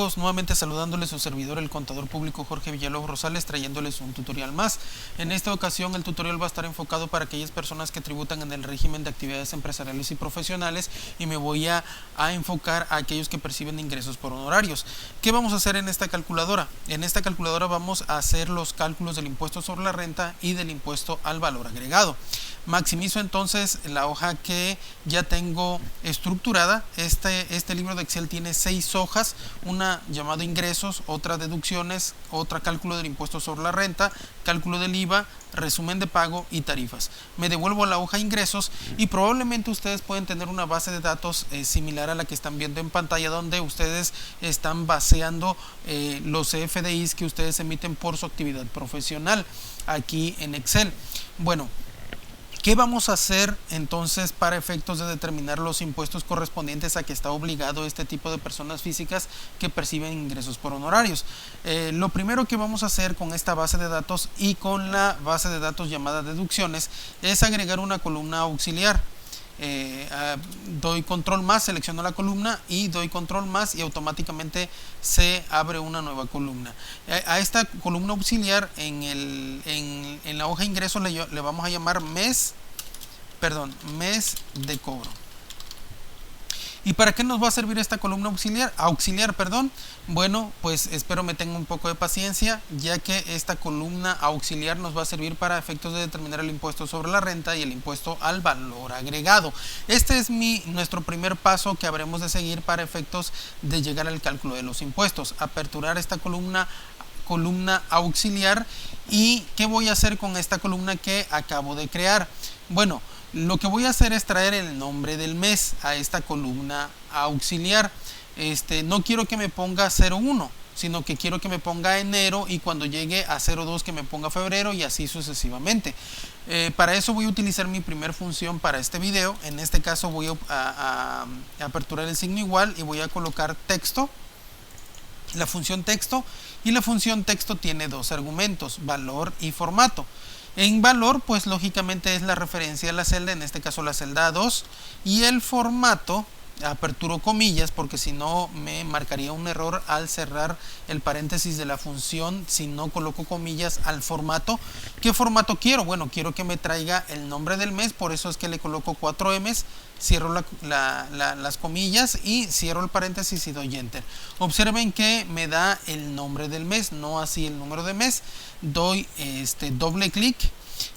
amigos? Nuevamente saludándoles su servidor, el contador público Jorge Villalobos Rosales, trayéndoles un tutorial más. En esta ocasión el tutorial va a estar enfocado para aquellas personas que tributan en el régimen de actividades empresariales y profesionales, y me voy a enfocar a aquellos que perciben ingresos por honorarios. ¿Qué vamos a hacer en esta calculadora? En esta calculadora vamos a hacer los cálculos del impuesto sobre la renta y del impuesto al valor agregado. Maximizo entonces la hoja que ya tengo estructurada. Este libro de Excel tiene 6 hojas, una llamada ingresos, otra deducciones, otra cálculo del impuesto sobre la renta, cálculo del IVA, resumen de pago y tarifas. Me devuelvo a la hoja ingresos y probablemente ustedes pueden tener una base de datos similar a la que están viendo en pantalla, donde ustedes están baseando los CFDIs que ustedes emiten por su actividad profesional aquí en Excel. Bueno, ¿qué vamos a hacer entonces para efectos de determinar los impuestos correspondientes a que está obligado este tipo de personas físicas que perciben ingresos por honorarios? Lo primero que vamos a hacer con esta base de datos y con la base de datos llamada deducciones es agregar una columna auxiliar. Doy control más, selecciono la columna y doy control más y automáticamente se abre una nueva columna. A esta columna auxiliar en la hoja ingreso le vamos a llamar mes de cobro. ¿Y para qué nos va a servir esta columna auxiliar? Bueno, pues espero me tenga un poco de paciencia, ya que esta columna auxiliar nos va a servir para efectos de determinar el impuesto sobre la renta y el impuesto al valor agregado. Este es nuestro primer paso que habremos de seguir para efectos de llegar al cálculo de los impuestos. Aperturar esta columna auxiliar. ¿Y qué voy a hacer con esta columna que acabo de crear? Bueno, lo que voy a hacer es traer el nombre del mes a esta columna auxiliar. No quiero que me ponga 01, sino que quiero que me ponga enero, y cuando llegue a 02 que me ponga febrero, y así sucesivamente. Para eso voy a utilizar mi primer función para este video. En este caso voy a aperturar el signo igual y voy a colocar texto, la función texto, y la función texto tiene dos argumentos, valor y formato. En valor, pues lógicamente es la referencia a la celda, en este caso la celda 2, y el formato, aperturo comillas porque si no me marcaría un error al cerrar el paréntesis de la función si no coloco comillas al formato. ¿Qué formato quiero? Bueno, quiero que me traiga el nombre del mes, por eso es que le coloco 4 M's, cierro las comillas y cierro el paréntesis y doy enter. Observen que me da el nombre del mes, no así el número de mes. Doy doble clic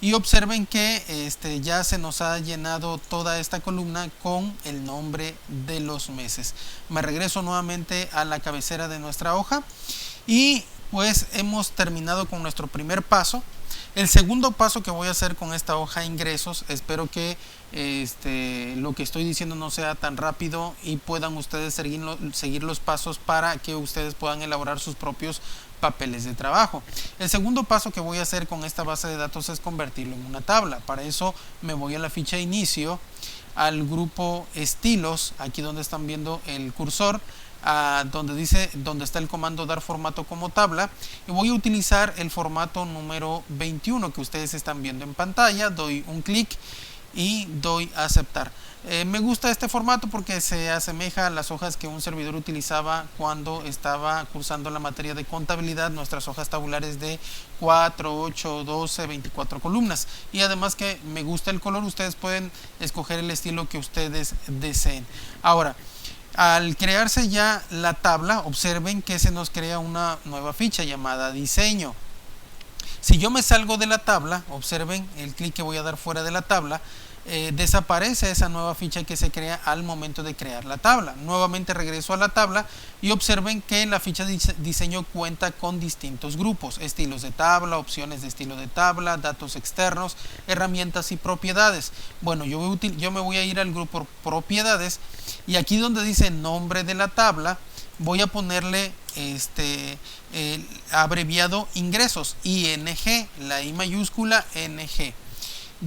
y observen que ya se nos ha llenado toda esta columna con el nombre de los meses. Me regreso nuevamente a la cabecera de nuestra hoja y pues hemos terminado con nuestro primer paso. El segundo paso que voy a hacer con esta hoja ingresos, espero que lo que estoy diciendo no sea tan rápido y puedan ustedes seguir los pasos para que ustedes puedan elaborar sus propios papeles de trabajo. El segundo paso que voy a hacer con esta base de datos es convertirlo en una tabla. Para eso me voy a la ficha inicio, al grupo estilos, aquí donde están viendo el cursor, donde está el comando dar formato como tabla, y voy a utilizar el formato número 21 que ustedes están viendo en pantalla. Doy un clic y doy a aceptar. Me gusta este formato porque se asemeja a las hojas que un servidor utilizaba cuando estaba cursando la materia de contabilidad, nuestras hojas tabulares de 4, 8, 12, 24 columnas. Y además que me gusta el color, ustedes pueden escoger el estilo que ustedes deseen. Ahora, al crearse ya la tabla, observen que se nos crea una nueva ficha llamada diseño. Si yo me salgo de la tabla, observen el clic que voy a dar fuera de la tabla, desaparece esa nueva ficha que se crea al momento de crear la tabla. Nuevamente regreso a la tabla y observen que la ficha de diseño cuenta con distintos grupos: estilos de tabla, opciones de estilo de tabla, datos externos, herramientas y propiedades. Bueno, yo me voy a ir al grupo propiedades, y aquí donde dice nombre de la tabla voy a ponerle abreviado ingresos, ING, la I mayúscula NG.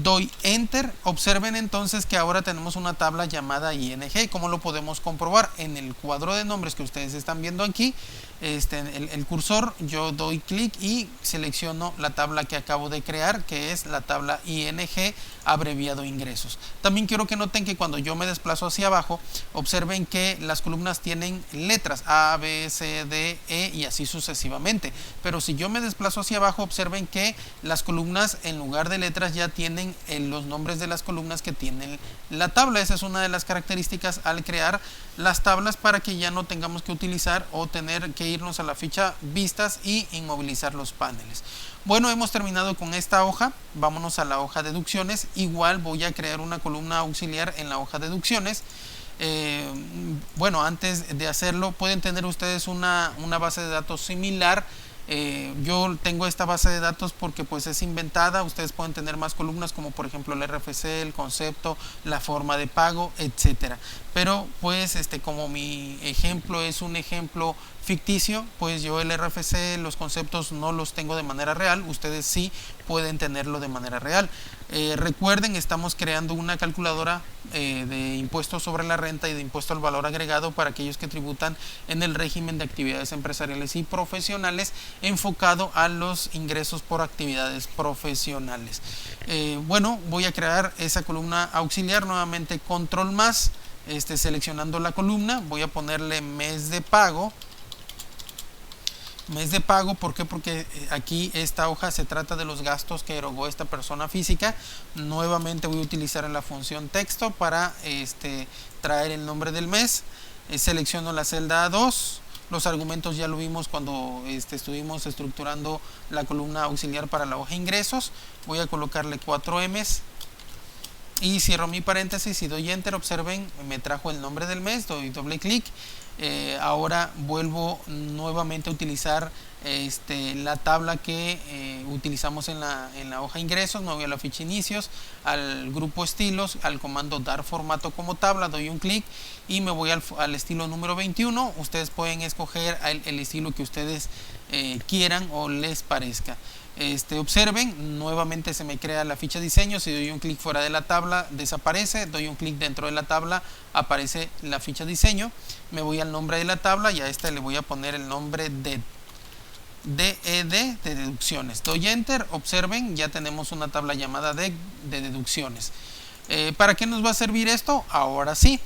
doy enter. Observen entonces que ahora tenemos una tabla llamada ING. ¿Cómo lo podemos comprobar? En el cuadro de nombres que ustedes están viendo aquí, el cursor, yo doy clic y selecciono la tabla que acabo de crear, que es la tabla ING abreviado ingresos. También quiero que noten que cuando yo me desplazo hacia abajo, observen que las columnas tienen letras A, B, C, D, E y así sucesivamente. Pero si yo me desplazo hacia abajo, observen que las columnas en lugar de letras ya tienen los nombres de las columnas que tienen la tabla. Esa es una de las características al crear las tablas, para que ya no tengamos que utilizar o tener que irnos a la ficha vistas y inmovilizar los paneles. Bueno, hemos terminado con esta hoja. Vámonos a la hoja deducciones. Igual voy a crear una columna auxiliar en la hoja deducciones. Bueno, antes de hacerlo, pueden tener ustedes una base de datos similar. Yo tengo esta base de datos porque pues es inventada. Ustedes pueden tener más columnas, como por ejemplo el RFC, el concepto, la forma de pago, etcétera. Pero pues como mi ejemplo es un ejemplo ficticio, pues yo el RFC, los conceptos no los tengo de manera real. Ustedes sí pueden tenerlo de manera real. Recuerden, estamos creando una calculadora de impuestos sobre la renta y de impuesto al valor agregado para aquellos que tributan en el régimen de actividades empresariales y profesionales, enfocado a los ingresos por actividades profesionales. Bueno, voy a crear esa columna auxiliar, nuevamente control más, seleccionando la columna, voy a ponerle mes de pago. Mes de pago, ¿por qué? Porque aquí esta hoja se trata de los gastos que erogó esta persona física. Nuevamente voy a utilizar la función texto para traer el nombre del mes. Selecciono la celda A2. Los argumentos ya lo vimos cuando estuvimos estructurando la columna auxiliar para la hoja ingresos. Voy a colocarle 4 M's y cierro mi paréntesis y doy enter. Observen, me trajo el nombre del mes, doy doble clic. Ahora vuelvo nuevamente a utilizar la tabla que utilizamos en la hoja ingresos. Me voy a la ficha inicios, al grupo estilos, al comando dar formato como tabla, doy un clic y me voy al estilo número 21. Ustedes pueden escoger el estilo que ustedes quieran o les parezca. Observen, nuevamente se me crea la ficha diseño. Si doy un clic fuera de la tabla, desaparece. Doy un clic dentro de la tabla, aparece la ficha diseño. Me voy al nombre de la tabla y a esta le voy a poner el nombre de DED, de deducciones. Doy enter. Observen, ya tenemos una tabla llamada de deducciones. ¿Para qué nos va a servir esto? Ahora sí,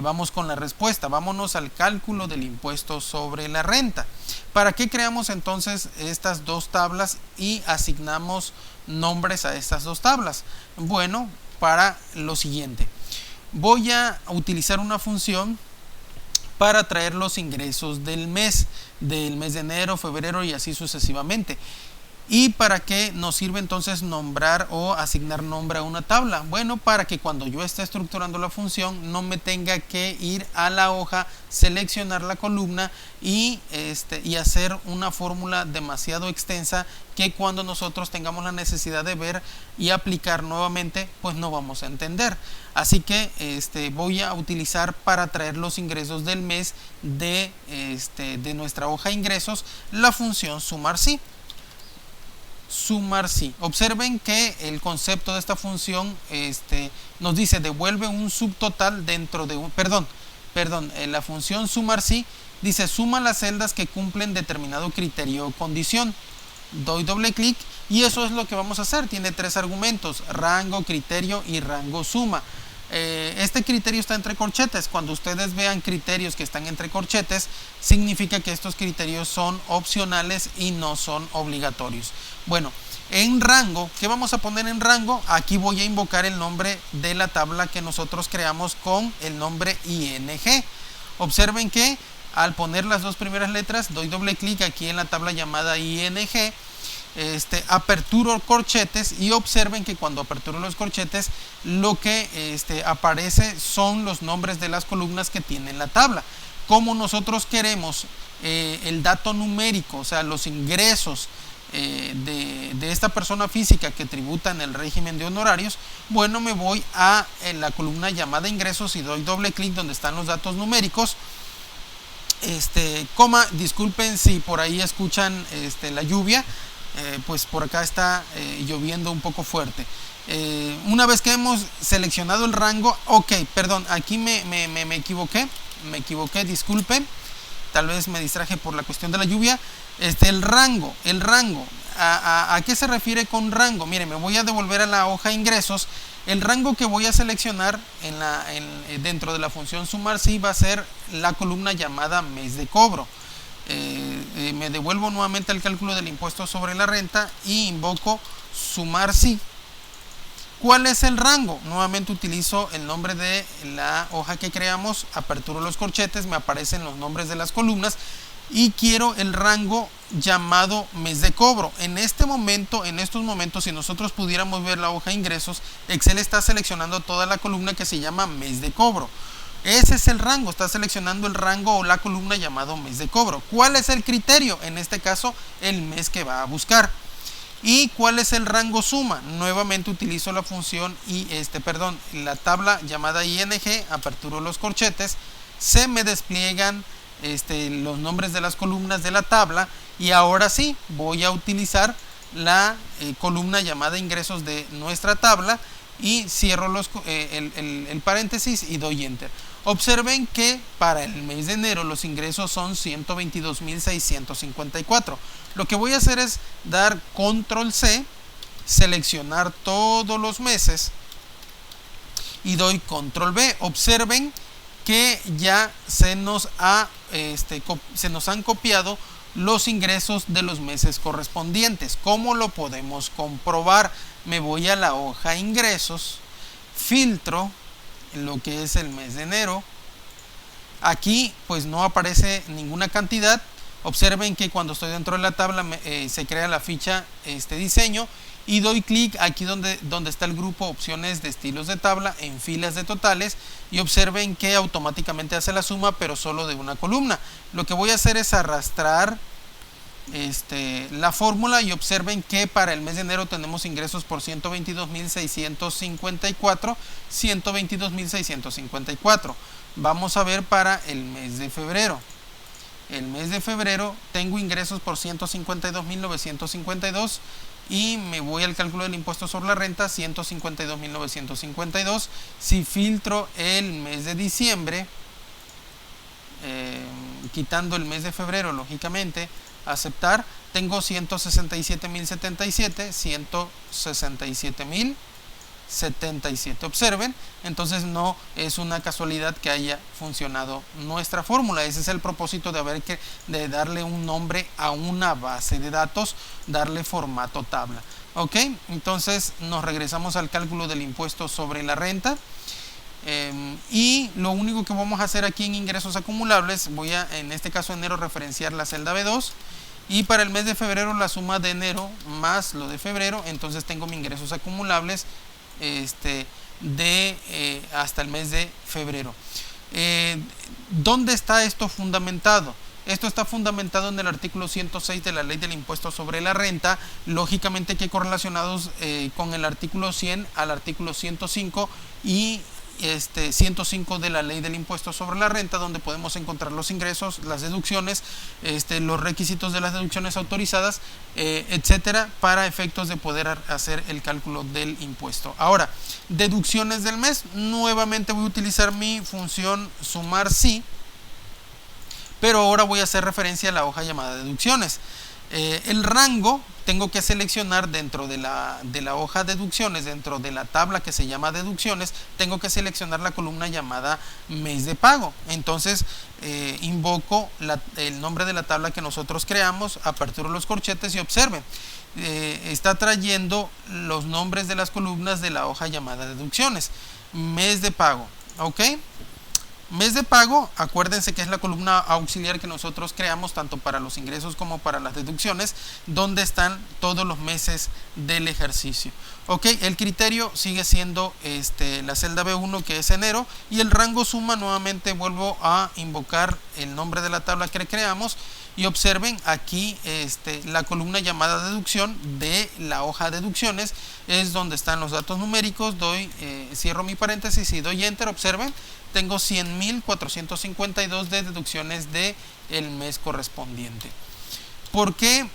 vamos con la respuesta. Vámonos al cálculo del impuesto sobre la renta. ¿Para qué creamos entonces estas dos tablas y asignamos nombres a estas dos tablas? Bueno, para lo siguiente. Voy a utilizar una función para traer los ingresos del mes de enero, febrero y así sucesivamente. ¿Y para qué nos sirve entonces nombrar o asignar nombre a una tabla? Bueno, para que cuando yo esté estructurando la función no me tenga que ir a la hoja, seleccionar la columna y hacer una fórmula demasiado extensa que cuando nosotros tengamos la necesidad de ver y aplicar nuevamente, pues no vamos a entender. Así que voy a utilizar para traer los ingresos del mes de nuestra hoja ingresos la función sumar sí. Sumar sí. Observen que el concepto de esta función nos dice devuelve un subtotal dentro de un la función sumar sí dice suma las celdas que cumplen determinado criterio o condición. Doy doble clic y eso es lo que vamos a hacer. Tiene 3 argumentos: rango, criterio y rango suma. Este criterio está entre corchetes. Cuando ustedes vean criterios que están entre corchetes, significa que estos criterios son opcionales y no son obligatorios. Bueno, en rango, ¿qué vamos a poner en rango? Aquí voy a invocar el nombre de la tabla que nosotros creamos con el nombre ING. Observen que al poner las dos primeras letras, doy doble clic aquí en la tabla llamada ING. Aperturo corchetes y observen que cuando aperturo los corchetes lo que aparece son los nombres de las columnas que tiene la tabla. Como nosotros queremos el dato numérico, o sea, los ingresos de esta persona física que tributa en el régimen de honorarios, bueno, me voy a la columna llamada ingresos y doy doble clic donde están los datos numéricos. Disculpen si por ahí escuchan la lluvia. pues por acá está lloviendo un poco fuerte. Una vez que hemos seleccionado el rango, ok, perdón, aquí me equivoqué, disculpen, tal vez me distraje por la cuestión de la lluvia. El rango, ¿a qué se refiere con rango? Mire, me voy a devolver a la hoja ingresos. El rango que voy a seleccionar dentro de la función sumar sí va a ser la columna llamada mes de cobro. Me devuelvo nuevamente al cálculo del impuesto sobre la renta y invoco sumar sí. ¿Cuál es el rango? Nuevamente utilizo el nombre de la hoja que creamos, aperturo los corchetes, me aparecen los nombres de las columnas y quiero el rango llamado mes de cobro. En estos momentos, si nosotros pudiéramos ver la hoja ingresos, Excel está seleccionando toda la columna que se llama mes de cobro. Ese es el rango, está seleccionando el rango o la columna llamado mes de cobro. ¿Cuál es el criterio? En este caso, el mes que va a buscar. ¿Y cuál es el rango suma? Nuevamente utilizo la función la tabla llamada ing, aperturo los corchetes, se me despliegan los nombres de las columnas de la tabla y ahora sí voy a utilizar la columna llamada ingresos de nuestra tabla y cierro el paréntesis y doy enter. Observen que para el mes de enero los ingresos son 122.654. Lo que voy a hacer es dar control C, seleccionar todos los meses y doy control V. Observen que ya se nos han copiado los ingresos de los meses correspondientes. ¿Cómo lo podemos comprobar? Me voy a la hoja ingresos, filtro lo que es el mes de enero. Aquí pues no aparece ninguna cantidad. Observen que cuando estoy dentro de la tabla se crea la ficha diseño y doy clic aquí donde está el grupo opciones de estilos de tabla en filas de totales y observen que automáticamente hace la suma pero solo de una columna. Lo que voy a hacer es arrastrar la fórmula y observen que para el mes de enero tenemos ingresos por 122.654. Vamos a ver para el mes de febrero. El mes de febrero tengo ingresos por 152.952 y me voy al cálculo del impuesto sobre la renta, 152.952. Si filtro el mes de diciembre, quitando el mes de febrero, lógicamente, aceptar, tengo 167.077, 167.077. Observen, entonces no es una casualidad que haya funcionado nuestra fórmula. Ese es el propósito de darle un nombre a una base de datos, darle formato tabla. Ok, entonces nos regresamos al cálculo del impuesto sobre la renta. Y lo único que vamos a hacer aquí en ingresos acumulables, voy a en este caso enero referenciar la celda B2 y para el mes de febrero la suma de enero más lo de febrero, entonces tengo mis ingresos acumulables hasta el mes de febrero. ¿Dónde está esto fundamentado? Esto está fundamentado en el artículo 106 de la ley del impuesto sobre la renta, lógicamente que correlacionados con el artículo 100 al artículo 105 y 105 de la ley del impuesto sobre la renta, donde podemos encontrar los ingresos, las deducciones, los requisitos de las deducciones autorizadas, etcétera, para efectos de poder hacer el cálculo del impuesto. Ahora, deducciones del mes, nuevamente voy a utilizar mi función sumar sí, pero ahora voy a hacer referencia a la hoja llamada deducciones. El rango tengo que seleccionar dentro de la hoja deducciones, dentro de la tabla que se llama deducciones, tengo que seleccionar la columna llamada mes de pago. Entonces invoco el nombre de la tabla que nosotros creamos, aperturo los corchetes y observen, está trayendo los nombres de las columnas de la hoja llamada deducciones. Mes de pago, ok. Mes de pago, acuérdense que es la columna auxiliar que nosotros creamos tanto para los ingresos como para las deducciones, donde están todos los meses del ejercicio. Ok, el criterio sigue siendo la celda B1 que es enero y el rango suma, nuevamente vuelvo a invocar el nombre de la tabla que creamos y observen aquí la columna llamada deducción de la hoja deducciones es donde están los datos numéricos, cierro mi paréntesis y doy enter, observen. Tengo 100.452 de deducciones del mes correspondiente. ¿Por qué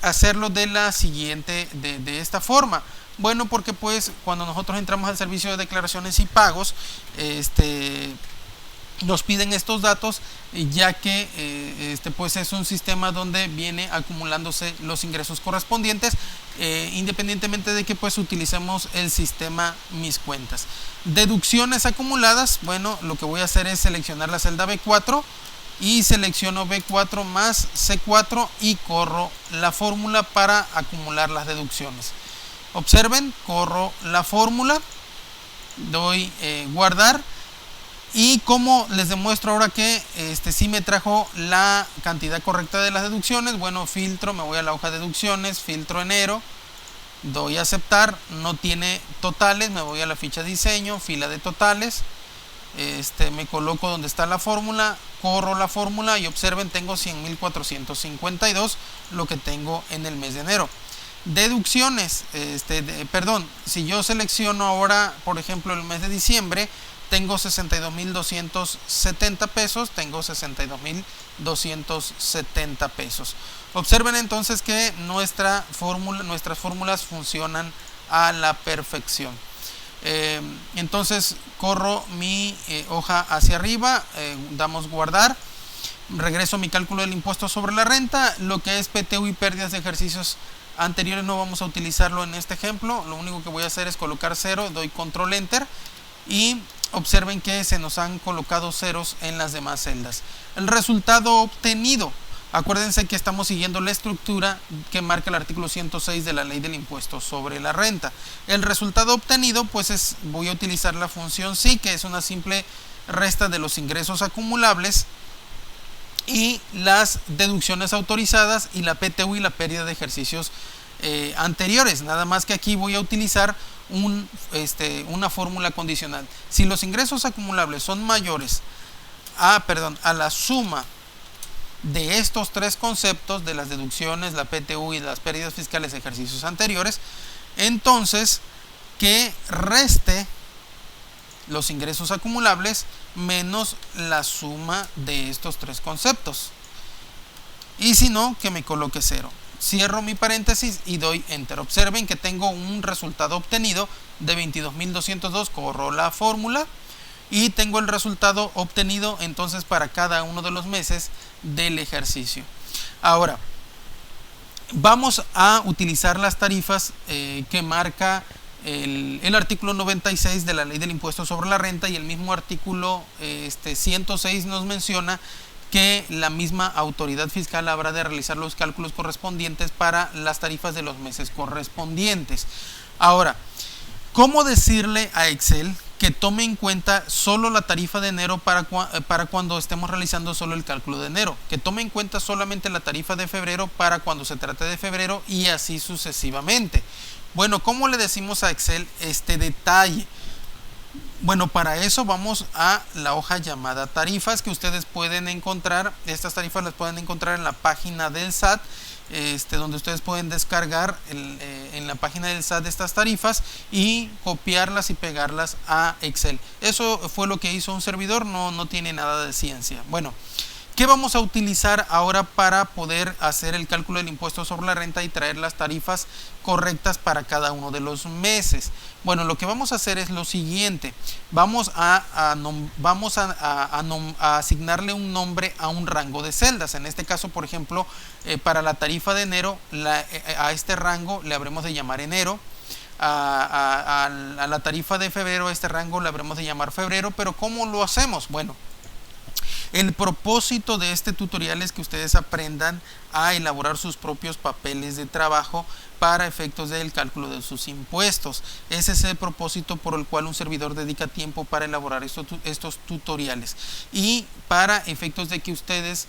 hacerlo de la siguiente, de esta forma. Bueno, porque pues cuando nosotros entramos al servicio de declaraciones y pagos, nos piden estos datos, ya que pues es un sistema donde viene acumulándose los ingresos correspondientes, independientemente de que pues utilicemos el sistema Mis Cuentas. Deducciones acumuladas, bueno, lo que voy a hacer es seleccionar la celda B4 y selecciono B4 más C4 y corro la fórmula para acumular las deducciones. Observen, corro la fórmula, doy guardar. Y como les demuestro ahora que sí me trajo la cantidad correcta de las deducciones, bueno, filtro, me voy a la hoja de deducciones, filtro enero, doy a aceptar, no tiene totales, me voy a la ficha diseño, fila de totales, me coloco donde está la fórmula, corro la fórmula y observen, tengo 100.452, lo que tengo en el mes de enero. Deducciones, perdón, si yo selecciono ahora, por ejemplo, el mes de diciembre, tengo 62.270 pesos, tengo 62.270 pesos. Observen entonces que nuestras fórmulas funcionan a la perfección. Entonces corro mi hoja hacia arriba, damos guardar, regreso a mi cálculo del impuesto sobre la renta, lo que es PTU y pérdidas de ejercicios anteriores no vamos a utilizarlo en este ejemplo, lo único que voy a hacer es colocar 0, doy control enter y observen que se nos han colocado ceros en las demás celdas. El resultado obtenido, acuérdense que estamos siguiendo la estructura que marca el artículo 106 de la ley del impuesto sobre la renta. El resultado obtenido, pues voy a utilizar la función sí, que es una simple resta de los ingresos acumulables y las deducciones autorizadas y la PTU y la pérdida de ejercicios anteriores. Nada más que aquí voy a utilizar una fórmula condicional. Si los ingresos acumulables son mayores a la suma de estos tres conceptos, de las deducciones, la PTU y las pérdidas fiscales de ejercicios anteriores, entonces que reste los ingresos acumulables menos la suma de estos tres conceptos. Y si no, que me coloque 0. Cierro mi paréntesis y doy enter. Observen que tengo un resultado obtenido de 22.202, corro la fórmula y tengo el resultado obtenido entonces para cada uno de los meses del ejercicio. Ahora, vamos a utilizar las tarifas que marca el artículo 96 de la ley del impuesto sobre la renta, y el mismo artículo 106 nos menciona que la misma autoridad fiscal habrá de realizar los cálculos correspondientes para las tarifas de los meses correspondientes. Ahora, ¿cómo decirle a Excel que tome en cuenta solo la tarifa de enero para cuando estemos realizando solo el cálculo de enero? Que tome en cuenta solamente la tarifa de febrero para cuando se trate de febrero y así sucesivamente. Bueno, ¿cómo le decimos a Excel este detalle? Bueno, para eso vamos a la hoja llamada tarifas, que ustedes pueden encontrar. Estas tarifas las pueden encontrar en la página del SAT, donde ustedes pueden descargar en la página del SAT estas tarifas y copiarlas y pegarlas a Excel. Eso fue lo que hizo un servidor, no tiene nada de ciencia. Bueno, ¿qué vamos a utilizar ahora para poder hacer el cálculo del impuesto sobre la renta y traer las tarifas correctas para cada uno de los meses? Bueno, lo que vamos a hacer es lo siguiente. Vamos a asignarle un nombre a un rango de celdas. En este caso, por ejemplo, para la tarifa de enero, a este rango le habremos de llamar enero. A la tarifa de febrero, a este rango le habremos de llamar febrero. Pero ¿cómo lo hacemos? Bueno, el propósito de este tutorial es que ustedes aprendan a elaborar sus propios papeles de trabajo para efectos del cálculo de sus impuestos. Ese es el propósito por el cual un servidor dedica tiempo para elaborar estos tutoriales, y para efectos de que ustedes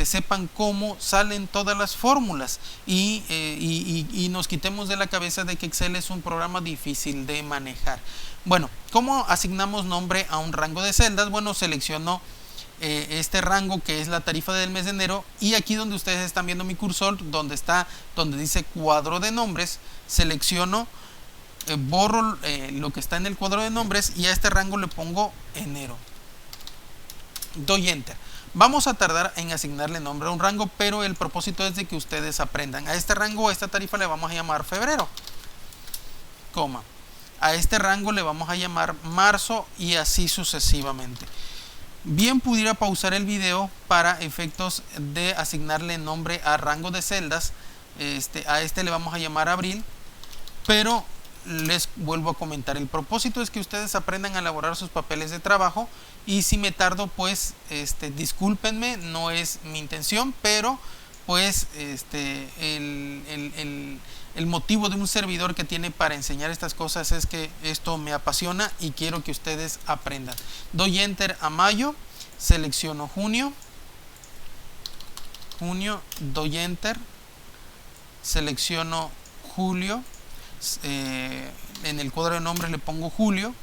sepan cómo salen todas las fórmulas y nos quitemos de la cabeza de que Excel es un programa difícil de manejar. Bueno, ¿cómo asignamos nombre a un rango de celdas? Bueno, selecciono este rango que es la tarifa del mes de enero, y aquí donde ustedes están viendo mi cursor, donde dice cuadro de nombres, selecciono, borro lo que está en el cuadro de nombres y a este rango le pongo enero. Doy enter. Vamos a tardar en asignarle nombre a un rango, pero el propósito es de que ustedes aprendan. A este rango, a esta tarifa le vamos a llamar febrero, coma. A este rango le vamos a llamar marzo y así sucesivamente. Bien pudiera pausar el video para efectos de asignarle nombre a rango de celdas. A este le vamos a llamar abril, pero les vuelvo a comentar, el propósito es que ustedes aprendan a elaborar sus papeles de trabajo, y si me tardo pues discúlpenme, no es mi intención, pero pues el motivo de un servidor que tiene para enseñar estas cosas es que esto me apasiona y quiero que ustedes aprendan. Doy enter a mayo, selecciono junio, doy enter, selecciono julio, en el cuadro de nombres le pongo julio,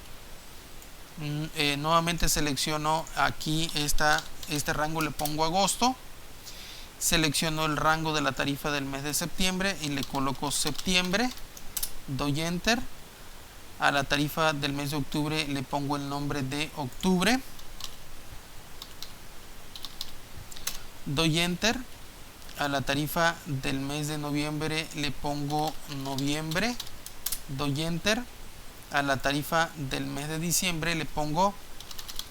nuevamente selecciono aquí este rango, le pongo agosto, selecciono el rango de la tarifa del mes de septiembre y le coloco septiembre, doy enter. A la tarifa del mes de octubre le pongo el nombre de octubre, doy enter. A la tarifa del mes de noviembre le pongo noviembre, doy enter. A la tarifa del mes de diciembre le pongo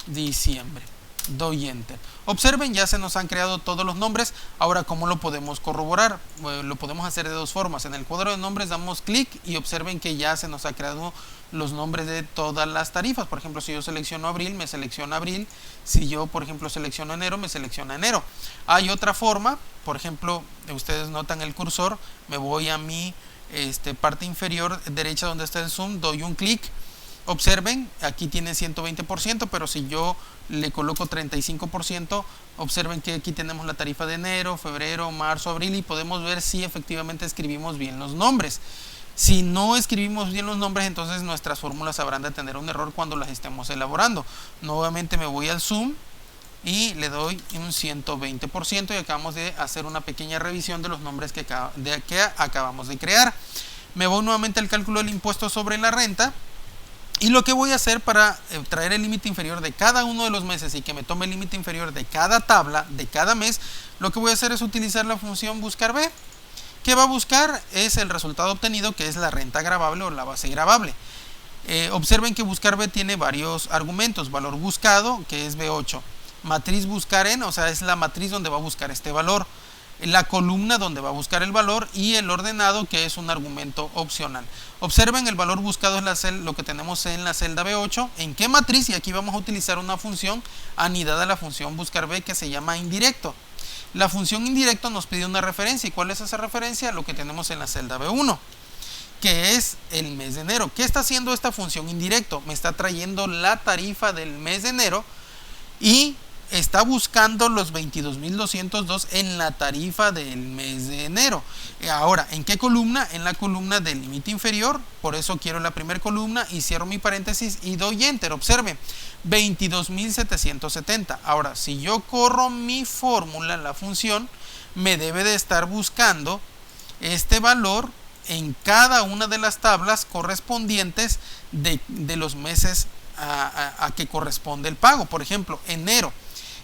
diciembre, doy enter. Observen, ya se nos han creado todos los nombres. Ahora, ¿cómo lo podemos corroborar? Bueno, lo podemos hacer de dos formas. En el cuadro de nombres damos clic y observen que ya se nos ha creado los nombres de todas las tarifas. Por ejemplo, si yo selecciono abril, me selecciona abril. Si yo, por ejemplo, selecciono enero, me selecciona enero. Hay otra forma, por ejemplo, ustedes notan el cursor, me voy a mi parte inferior derecha donde está el zoom, doy un clic. Observen, aquí tiene 120%, pero si yo le coloco 35%, observen que aquí tenemos la tarifa de enero, febrero, marzo, abril, y podemos ver si efectivamente escribimos bien los nombres. Si no escribimos bien los nombres, entonces nuestras fórmulas habrán de tener un error cuando las estemos elaborando. Nuevamente me voy al zoom y le doy un 120%, y acabamos de hacer una pequeña revisión de los nombres que acabamos de crear. Me voy nuevamente al cálculo del impuesto sobre la renta. Y lo que voy a hacer para traer el límite inferior de cada uno de los meses y que me tome el límite inferior de cada tabla, de cada mes, lo que voy a hacer es utilizar la función buscar B. ¿Qué va a buscar? Es el resultado obtenido, que es la renta gravable o la base gravable. Observen que buscar B tiene varios argumentos. Valor buscado, que es B8. Matriz buscar en, o sea, es la matriz donde va a buscar este valor. La columna donde va a buscar el valor, y el ordenado, que es un argumento opcional. Observen, el valor buscado es lo que tenemos en la celda B8. ¿En qué matriz? Y aquí vamos a utilizar una función anidada a la función buscar B que se llama indirecto. La función indirecto nos pide una referencia. ¿Y cuál es esa referencia? Lo que tenemos en la celda B1, que es el mes de enero. ¿Qué está haciendo esta función indirecto? Me está trayendo la tarifa del mes de enero y está buscando los 22.202 en la tarifa del mes de enero. Ahora, ¿en qué columna? En la columna del límite inferior. Por eso quiero la primera columna y cierro mi paréntesis y doy enter. Observen, 22.770. Ahora, si yo corro mi fórmula, la función me debe de estar buscando este valor en cada una de las tablas correspondientes de los meses a que corresponde el pago. Por ejemplo, enero,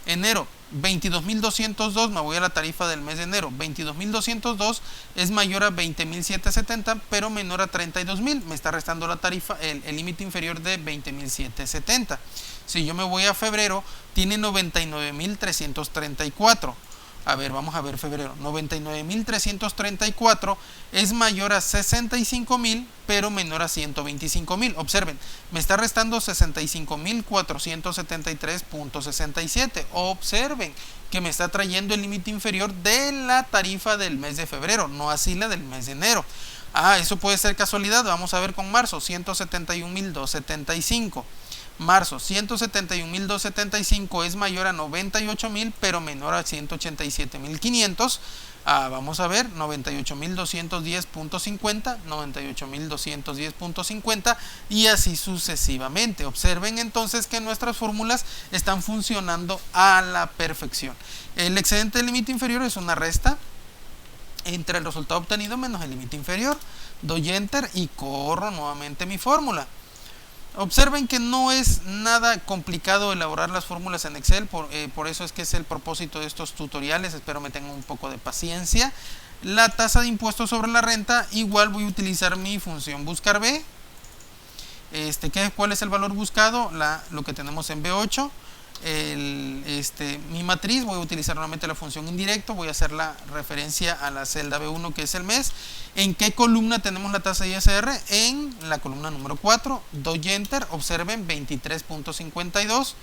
22.202, me voy a la tarifa del mes de enero. 22.202 es mayor a 20.770, pero menor a 32.000. Me está restando la tarifa, el límite inferior de 20.770. Si yo me voy a febrero, tiene 99.334. A ver, vamos a ver febrero. 99.334 es mayor a 65.000, pero menor a 125.000. Observen, me está restando 65.473.67. Observen que me está trayendo el límite inferior de la tarifa del mes de febrero, no así la del mes de enero. Eso puede ser casualidad. Vamos a ver con marzo, 171.275. Marzo, 171.275 es mayor a 98.000, pero menor a 187.500. Vamos a ver, 98.210.50, 98.210.50, y así sucesivamente. Observen entonces que nuestras fórmulas están funcionando a la perfección. El excedente del límite inferior es una resta entre el resultado obtenido menos el límite inferior. Doy enter y corro nuevamente mi fórmula. Observen que no es nada complicado elaborar las fórmulas en Excel, por eso es que es el propósito de estos tutoriales, espero me tengan un poco de paciencia. La tasa de impuesto sobre la renta, igual voy a utilizar mi función buscar B. ¿Cuál es el valor buscado? Lo que tenemos en B8. Mi matriz, voy a utilizar nuevamente la función indirecto, voy a hacer la referencia a la celda B1 que es el mes. ¿En qué columna tenemos la tasa de ISR? En la columna número 4, doy enter, observen 23.52,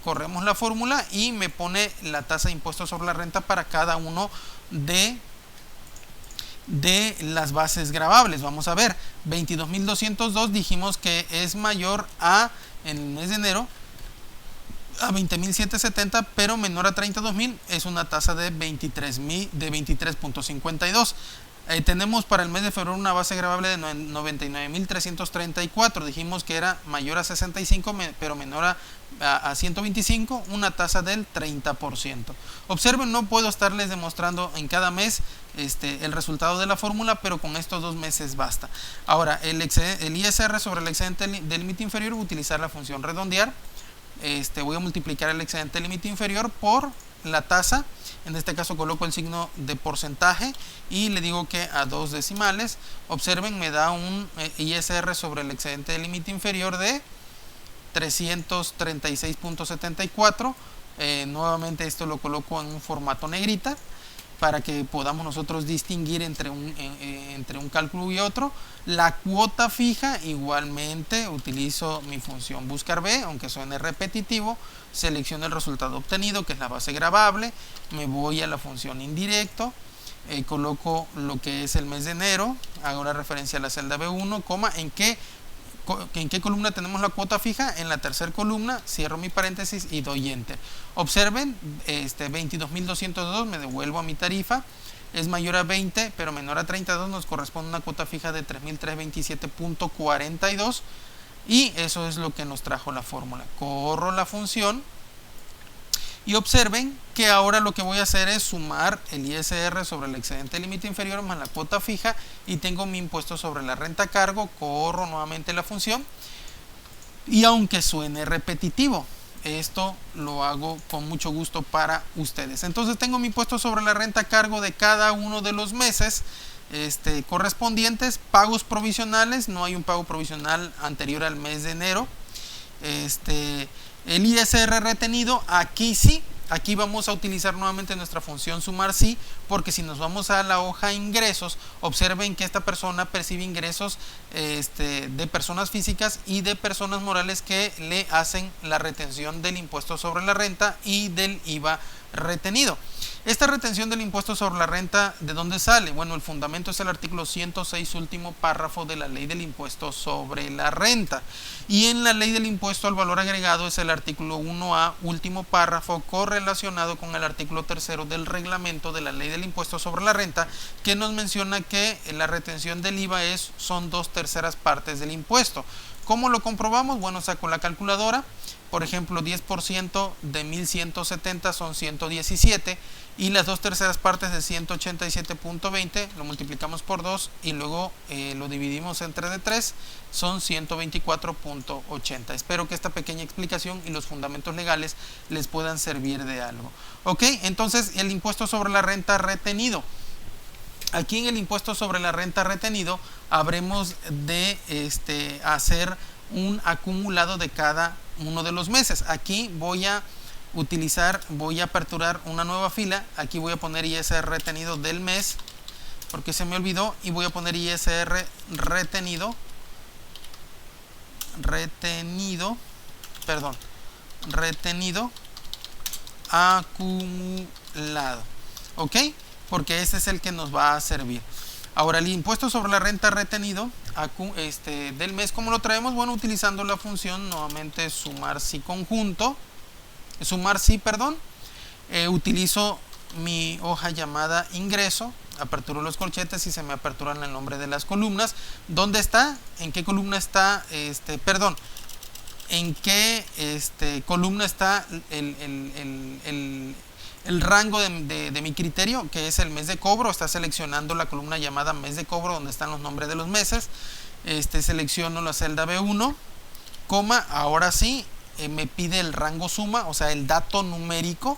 corremos la fórmula y me pone la tasa de impuesto sobre la renta para cada uno de las bases gravables. Vamos a ver, 22.202 dijimos que es mayor a, en el mes de enero, a 20.770, pero menor a 32.000, es una tasa de 23.52. Tenemos para el mes de febrero una base gravable de 99.334. Dijimos que era mayor a 65, pero menor a 125, una tasa del 30%. Observen, no puedo estarles demostrando en cada mes el resultado de la fórmula, pero con estos 2 meses basta. Ahora, el ISR sobre el excedente del límite inferior, voy a utilizar la función redondear. Voy a multiplicar el excedente del límite inferior por la tasa. En este caso coloco el signo de porcentaje y le digo que a 2 decimales. Observen, me da un ISR sobre el excedente del límite inferior de 336.74. Nuevamente esto lo coloco en un formato negrita para que podamos nosotros distinguir entre un cálculo y otro. La cuota fija, igualmente utilizo mi función buscar B, aunque suene repetitivo. Selecciono el resultado obtenido, que es la base gravable. Me voy a la función indirecto, coloco lo que es el mes de enero, hago la referencia a la celda B1, ¿en qué columna tenemos la cuota fija? En la tercera columna, cierro mi paréntesis y doy enter. Observen, 22.202, me devuelvo a mi tarifa, es mayor a 20 pero menor a 32, nos corresponde una cuota fija de 3.327.42 y eso es lo que nos trajo la fórmula. Corro la función y observen que ahora lo que voy a hacer es sumar el ISR sobre el excedente límite inferior más la cuota fija y tengo mi impuesto sobre la renta a cargo. Corro nuevamente la función y aunque suene repetitivo, esto lo hago con mucho gusto para ustedes. Entonces tengo mi impuesto sobre la renta a cargo de cada uno de los meses correspondientes. Pagos provisionales, no hay un pago provisional anterior al mes de enero. El ISR retenido, aquí sí, aquí vamos a utilizar nuevamente nuestra función sumar sí, porque si nos vamos a la hoja ingresos, observen que esta persona percibe ingresos de personas físicas y de personas morales que le hacen la retención del impuesto sobre la renta y del IVA retenido. Esta retención del impuesto sobre la renta, ¿de dónde sale? Bueno, el fundamento es el artículo 106, último párrafo de la ley del impuesto sobre la renta. Y en la ley del impuesto al valor agregado es el artículo 1A, último párrafo, correlacionado con el artículo 3 del reglamento de la ley del impuesto sobre la renta, que nos menciona que la retención del IVA son 2/3 partes del impuesto. ¿Cómo lo comprobamos? Bueno, saco la calculadora. Por ejemplo, 10% de 1170 son 117 y las 2/3 partes de 187.20 lo multiplicamos por 2 y luego lo dividimos entre de 3, son 124.80. Espero que esta pequeña explicación y los fundamentos legales les puedan servir de algo. Ok, entonces el impuesto sobre la renta retenido. Aquí en el impuesto sobre la renta retenido habremos de hacer un acumulado de cada uno de los meses. Aquí voy a aperturar una nueva fila. Aquí voy a poner ISR retenido del mes, porque se me olvidó, y voy a poner ISR retenido acumulado. ¿Ok? Porque ese es el que nos va a servir. Ahora, el impuesto sobre la renta retenido del mes, ¿cómo lo traemos? Bueno, utilizando la función nuevamente sumar sí utilizo mi hoja llamada ingreso, aperturo los corchetes y se me aperturan el nombre de las columnas. ¿Dónde está? ¿En qué columna está? ¿En qué columna está el rango de mi criterio, que es el mes de cobro? Está seleccionando la columna llamada mes de cobro, donde están los nombres de los meses. Selecciono la celda B1, coma, ahora sí, me pide el rango suma, o sea, el dato numérico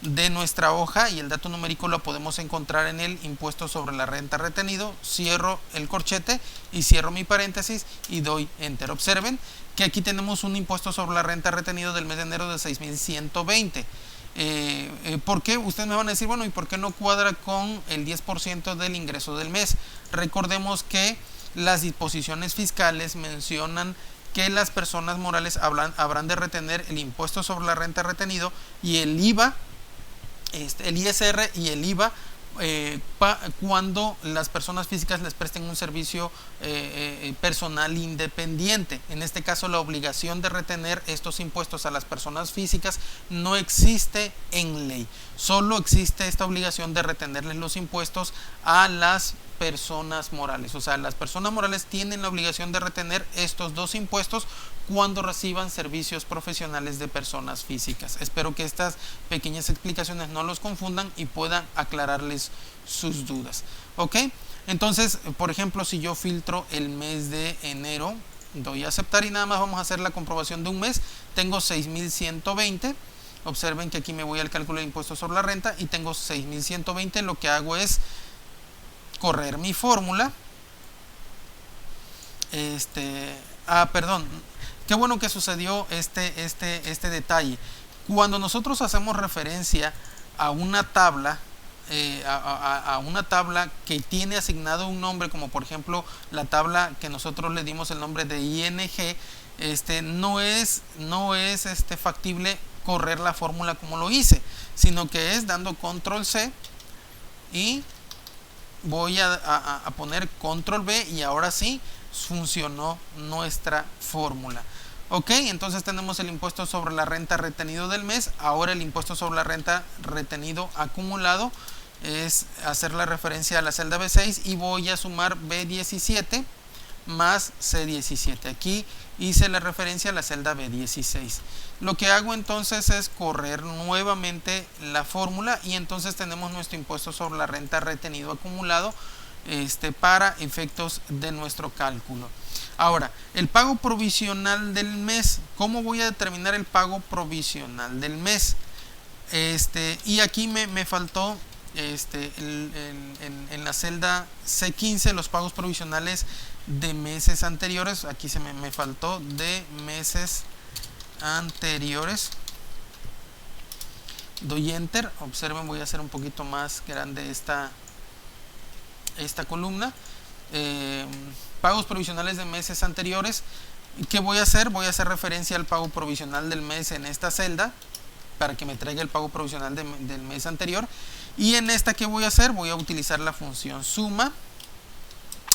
de nuestra hoja, y el dato numérico lo podemos encontrar en el impuesto sobre la renta retenido. Cierro el corchete y cierro mi paréntesis y doy enter. Observen que aquí tenemos un impuesto sobre la renta retenido del mes de enero de 6,120. ¿Por qué? Ustedes me van a decir, bueno, ¿y por qué no cuadra con el 10% del ingreso del mes? Recordemos que las disposiciones fiscales mencionan que las personas morales habrán de retener el impuesto sobre la renta retenido y el IVA, el ISR y el IVA cuando las personas físicas les presten un servicio personal independiente. En este caso, la obligación de retener estos impuestos a las personas físicas no existe en ley. Solo existe esta obligación de retenerles los impuestos a las personas morales. O sea, las personas morales tienen la obligación de retener estos dos impuestos cuando reciban servicios profesionales de personas físicas. Espero que estas pequeñas explicaciones no los confundan y puedan aclararles sus dudas. ¿Ok? Entonces, por ejemplo, si yo filtro el mes de enero, doy a aceptar y nada más vamos a hacer la comprobación de un mes. Tengo 6,120. Observen que aquí me voy al cálculo de impuestos sobre la renta y tengo 6,120. Lo que hago es correr mi fórmula. Perdón. Qué bueno que sucedió este detalle. Cuando nosotros hacemos referencia a una tabla, a una tabla que tiene asignado un nombre, como por ejemplo la tabla que nosotros le dimos el nombre de ING, no es factible correr la fórmula como lo hice, sino que es dando control C y voy a poner control V y ahora sí funcionó nuestra fórmula. Ok, entonces tenemos el impuesto sobre la renta retenido del mes. Ahora el impuesto sobre la renta retenido acumulado es hacer la referencia a la celda B6 y voy a sumar B17 más C17. Aquí hice la referencia a la celda B16. Lo que hago entonces es correr nuevamente la fórmula y entonces tenemos nuestro impuesto sobre la renta retenido acumulado para efectos de nuestro cálculo. Ahora, el pago provisional del mes. ¿Cómo voy a determinar el pago provisional del mes? Y aquí me faltó en la celda C15 los pagos provisionales de meses anteriores. Aquí me faltó de meses anteriores. Doy enter. Observen, voy a hacer un poquito más grande esta columna. Pagos provisionales de meses anteriores. ¿Qué voy a hacer? Voy a hacer referencia al pago provisional del mes en esta celda para que me traiga el pago provisional del mes anterior. Y en esta, ¿qué voy a hacer? Voy a utilizar la función suma.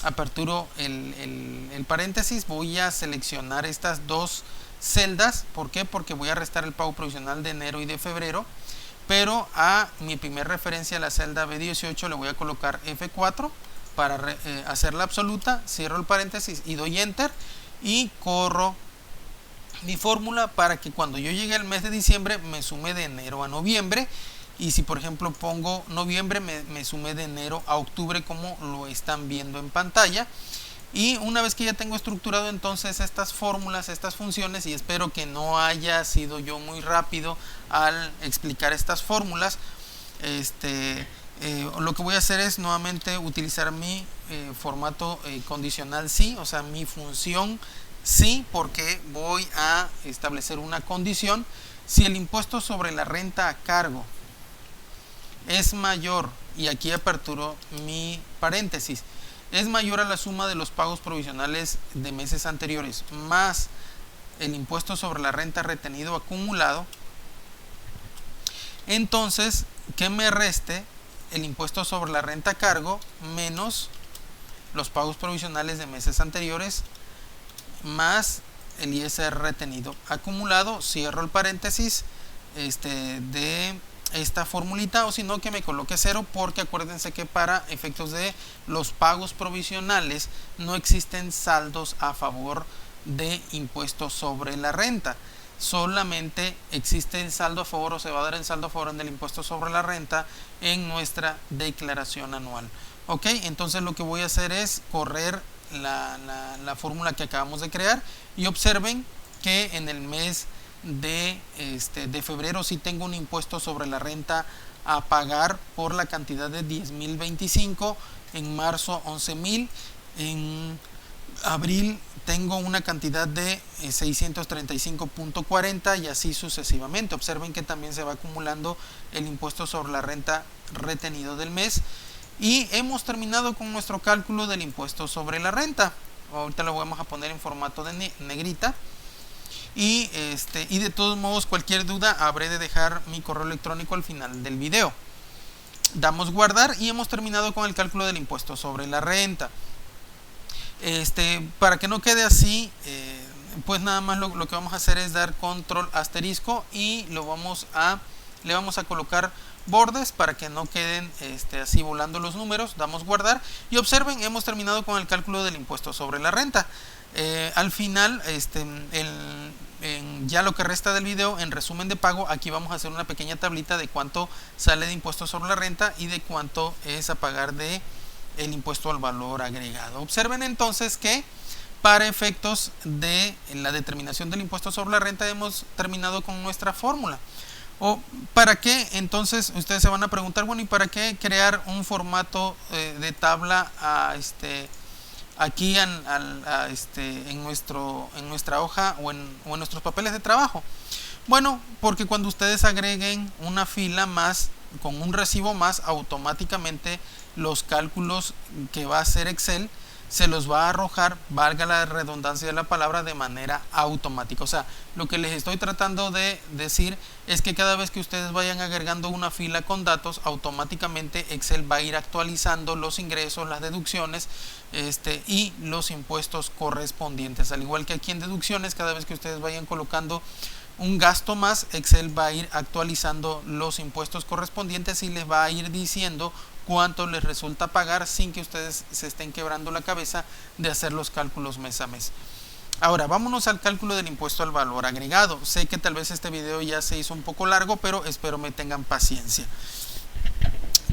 Aperturo el paréntesis. Voy a seleccionar estas dos celdas. ¿Por qué? Porque voy a restar el pago provisional de enero y de febrero. Pero a mi primer referencia, a la celda B18, le voy a colocar F4 para hacer la absoluta. Cierro el paréntesis y doy enter y corro mi fórmula para que cuando yo llegue al mes de diciembre me sume de enero a noviembre, y si por ejemplo pongo noviembre me sume de enero a octubre, como lo están viendo en pantalla. Y una vez que ya tengo estructurado entonces estas fórmulas, estas funciones, y espero que no haya sido yo muy rápido al explicar estas fórmulas, lo que voy a hacer es nuevamente utilizar mi formato condicional sí, o sea, mi función sí, porque voy a establecer una condición. Si el impuesto sobre la renta a cargo es mayor, y aquí aperturo mi paréntesis, es mayor a la suma de los pagos provisionales de meses anteriores más el impuesto sobre la renta retenido acumulado, entonces que me reste el impuesto sobre la renta a cargo menos los pagos provisionales de meses anteriores más el ISR retenido acumulado. Cierro el paréntesis de esta formulita, o si no que me coloque 0, porque acuérdense que para efectos de los pagos provisionales no existen saldos a favor de impuestos sobre la renta. Solamente existe el saldo a favor, o se va a dar el saldo a favor del impuesto sobre la renta en nuestra declaración anual. Ok, entonces lo que voy a hacer es correr la fórmula que acabamos de crear y observen que en el mes de febrero sí tengo un impuesto sobre la renta a pagar por la cantidad de 10.025, en marzo 11.000, en abril tengo una cantidad de 635.40 y así sucesivamente. Observen que también se va acumulando el impuesto sobre la renta retenido del mes. Y hemos terminado con nuestro cálculo del impuesto sobre la renta. Ahorita lo vamos a poner en formato de negrita. Y de todos modos, cualquier duda habré de dejar mi correo electrónico al final del video. Damos guardar y hemos terminado con el cálculo del impuesto sobre la renta. Para que no quede así, pues nada más lo que vamos a hacer es dar control asterisco y le vamos a colocar bordes para que no queden así volando los números. Damos guardar y observen, hemos terminado con el cálculo del impuesto sobre la renta. Al final, ya lo que resta del video, en resumen de pago, aquí vamos a hacer una pequeña tablita de cuánto sale de impuesto sobre la renta y de cuánto es a pagar de el impuesto al valor agregado. Observen entonces que para efectos de la determinación del impuesto sobre la renta hemos terminado con nuestra fórmula. ¿O para qué? Entonces ustedes se van a preguntar, bueno, ¿y para qué crear un formato de tabla aquí en nuestra hoja o en nuestros papeles de trabajo? Bueno, porque cuando ustedes agreguen una fila más con un recibo más, automáticamente los cálculos que va a hacer Excel se los va a arrojar, valga la redundancia de la palabra, de manera automática. O sea, lo que les estoy tratando de decir es que cada vez que ustedes vayan agregando una fila con datos, automáticamente Excel va a ir actualizando los ingresos, las deducciones y los impuestos correspondientes. Al igual que aquí en deducciones, cada vez que ustedes vayan colocando un gasto más, Excel va a ir actualizando los impuestos correspondientes y les va a ir diciendo cuánto les resulta pagar sin que ustedes se estén quebrando la cabeza de hacer los cálculos mes a mes. Ahora, vámonos al cálculo del impuesto al valor agregado. Sé que tal vez este video ya se hizo un poco largo, pero espero me tengan paciencia.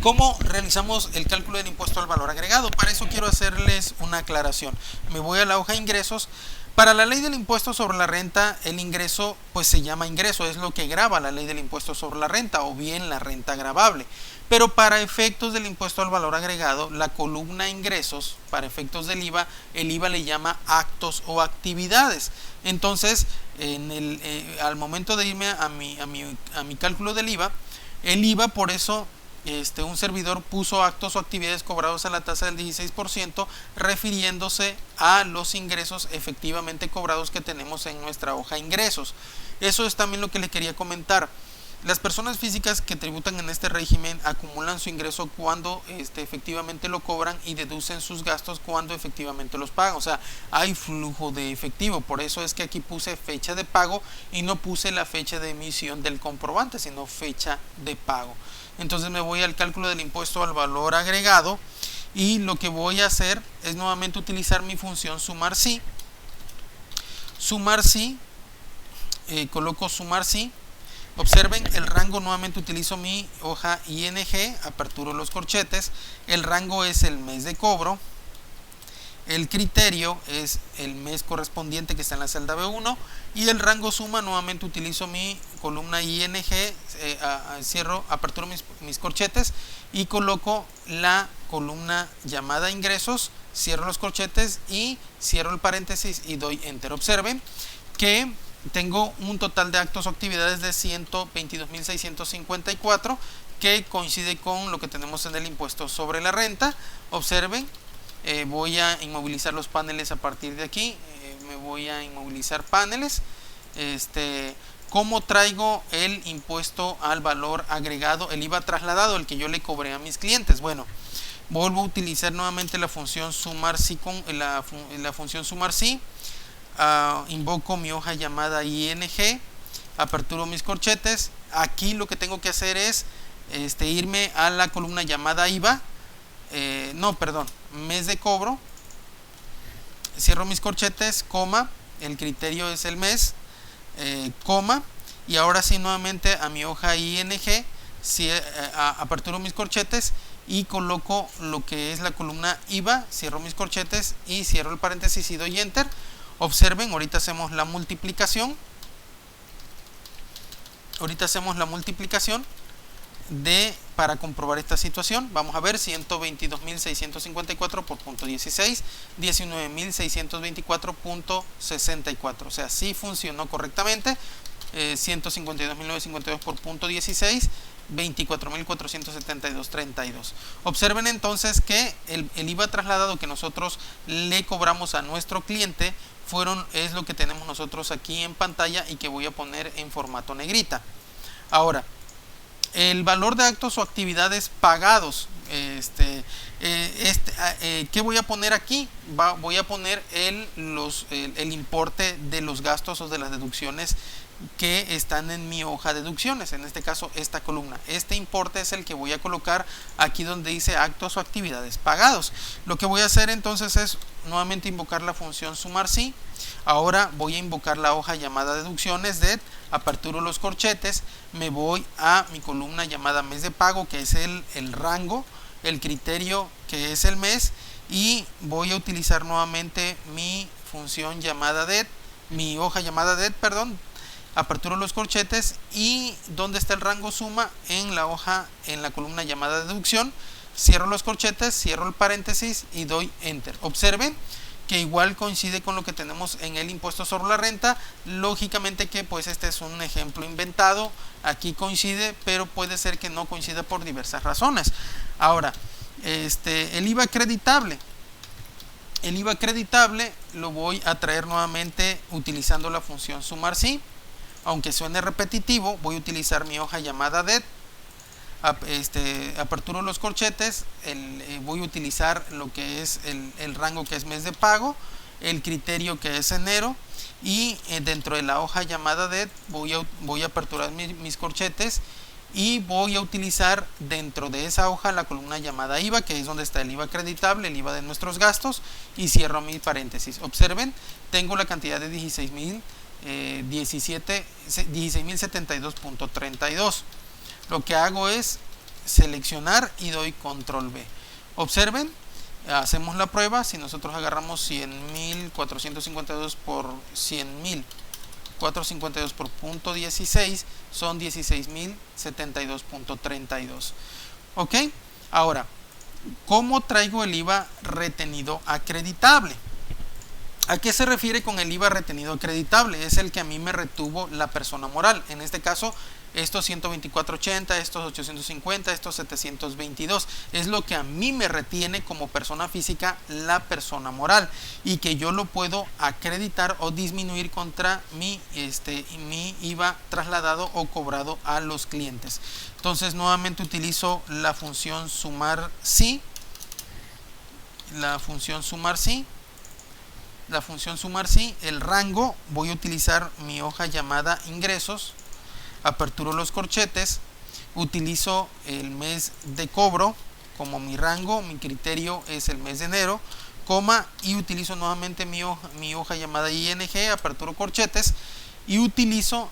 ¿Cómo realizamos el cálculo del impuesto al valor agregado? Para eso quiero hacerles una aclaración. Me voy a la hoja de ingresos. Para la ley del impuesto sobre la renta, el ingreso pues se llama ingreso, es lo que grava la ley del impuesto sobre la renta o bien la renta gravable. Pero para efectos del impuesto al valor agregado, la columna ingresos, para efectos del IVA, el IVA le llama actos o actividades. Entonces, al momento de irme a mi cálculo del IVA, el IVA por eso un servidor puso actos o actividades cobrados a la tasa del 16%, refiriéndose a los ingresos efectivamente cobrados que tenemos en nuestra hoja de ingresos. Eso es también lo que les quería comentar. Las personas físicas que tributan en este régimen acumulan su ingreso cuando efectivamente lo cobran y deducen sus gastos cuando efectivamente los pagan. O sea, hay flujo de efectivo. Por eso es que aquí puse fecha de pago y no puse la fecha de emisión del comprobante, sino fecha de pago. Entonces me voy al cálculo del impuesto al valor agregado y lo que voy a hacer es nuevamente utilizar mi función sumar si. Sumar si, coloco sumar si. Observen el rango, nuevamente utilizo mi hoja ING, aperturo los corchetes, el rango es el mes de cobro, el criterio es el mes correspondiente que está en la celda B1 y el rango suma, nuevamente utilizo mi columna ING, aperturo mis corchetes y coloco la columna llamada ingresos, cierro los corchetes y cierro el paréntesis y doy enter. Observen que tengo un total de actos o actividades de 122.654 que coincide con lo que tenemos en el impuesto sobre la renta. Observen, voy a inmovilizar los paneles a partir de aquí. Me voy a inmovilizar paneles. ¿Cómo traigo el impuesto al valor agregado, el IVA trasladado, el que yo le cobré a mis clientes? Bueno, vuelvo a utilizar nuevamente la función sumar si con la función sumar si. Invoco mi hoja llamada ING, aperturo mis corchetes. Aquí lo que tengo que hacer es irme a la columna llamada IVA, mes de cobro, cierro mis corchetes, coma, el criterio es el mes, coma, y ahora sí nuevamente a mi hoja ING, aperturo mis corchetes y coloco lo que es la columna IVA, cierro mis corchetes y cierro el paréntesis y doy enter. Observen, ahorita hacemos la multiplicación. Para comprobar esta situación. Vamos a ver, 122.654 por punto 16, 19.624.64. O sea, sí funcionó correctamente. 152.952 por punto 16, 24.472.32. Observen entonces que el IVA trasladado que nosotros le cobramos a nuestro cliente es lo que tenemos nosotros aquí en pantalla y que voy a poner en formato negrita. Ahora, el valor de actos o actividades pagados, ¿qué voy a poner aquí? Voy a poner el importe de los gastos o de las deducciones que están en mi hoja de deducciones, en este caso esta columna. Este importe es el que voy a colocar aquí donde dice actos o actividades pagados. Lo que voy a hacer entonces es nuevamente invocar la función sumar sí. Ahora voy a invocar la hoja llamada deducciones de aperturo los corchetes, me voy a mi columna llamada mes de pago, que es el rango, el criterio, que es el mes, y voy a utilizar nuevamente mi función llamada det, mi hoja llamada det, perdón, aperturo los corchetes y donde está el rango suma en la hoja, en la columna llamada deducción, cierro los corchetes, cierro el paréntesis y doy enter. Observen que igual coincide con lo que tenemos en el impuesto sobre la renta. Lógicamente que pues este es un ejemplo inventado, aquí coincide, pero puede ser que no coincida por diversas razones. Ahora, el IVA acreditable. El IVA acreditable lo voy a traer nuevamente utilizando la función sumar sí. Aunque suene repetitivo, voy a utilizar mi hoja llamada det. Aperturo los corchetes, voy a utilizar lo que es el rango, que es mes de pago, el criterio, que es enero, y dentro de la hoja llamada det voy a aperturar mis corchetes y voy a utilizar dentro de esa hoja la columna llamada IVA, que es donde está el IVA acreditable, el IVA de nuestros gastos, y cierro mi paréntesis. Observen, tengo la cantidad de 16.072.32. Lo que hago es seleccionar y doy control B. Observen, hacemos la prueba. Si nosotros agarramos 100.452 por 100.452 por punto 16, son 16.072.32. ok, ahora, ¿cómo traigo el IVA retenido acreditable? ¿A qué se refiere con el IVA retenido acreditable? Es el que a mí me retuvo la persona moral. En este caso, estos 124.80, estos 850, estos 722. Es lo que a mí me retiene como persona física la persona moral. Y que yo lo puedo acreditar o disminuir contra mi IVA trasladado o cobrado a los clientes. Entonces, nuevamente utilizo la función sumar sí. La función sumar sí, el rango, voy a utilizar mi hoja llamada ingresos, aperturo los corchetes, utilizo el mes de cobro como mi rango, mi criterio es el mes de enero, coma, y utilizo nuevamente mi hoja llamada ING, aperturo corchetes y utilizo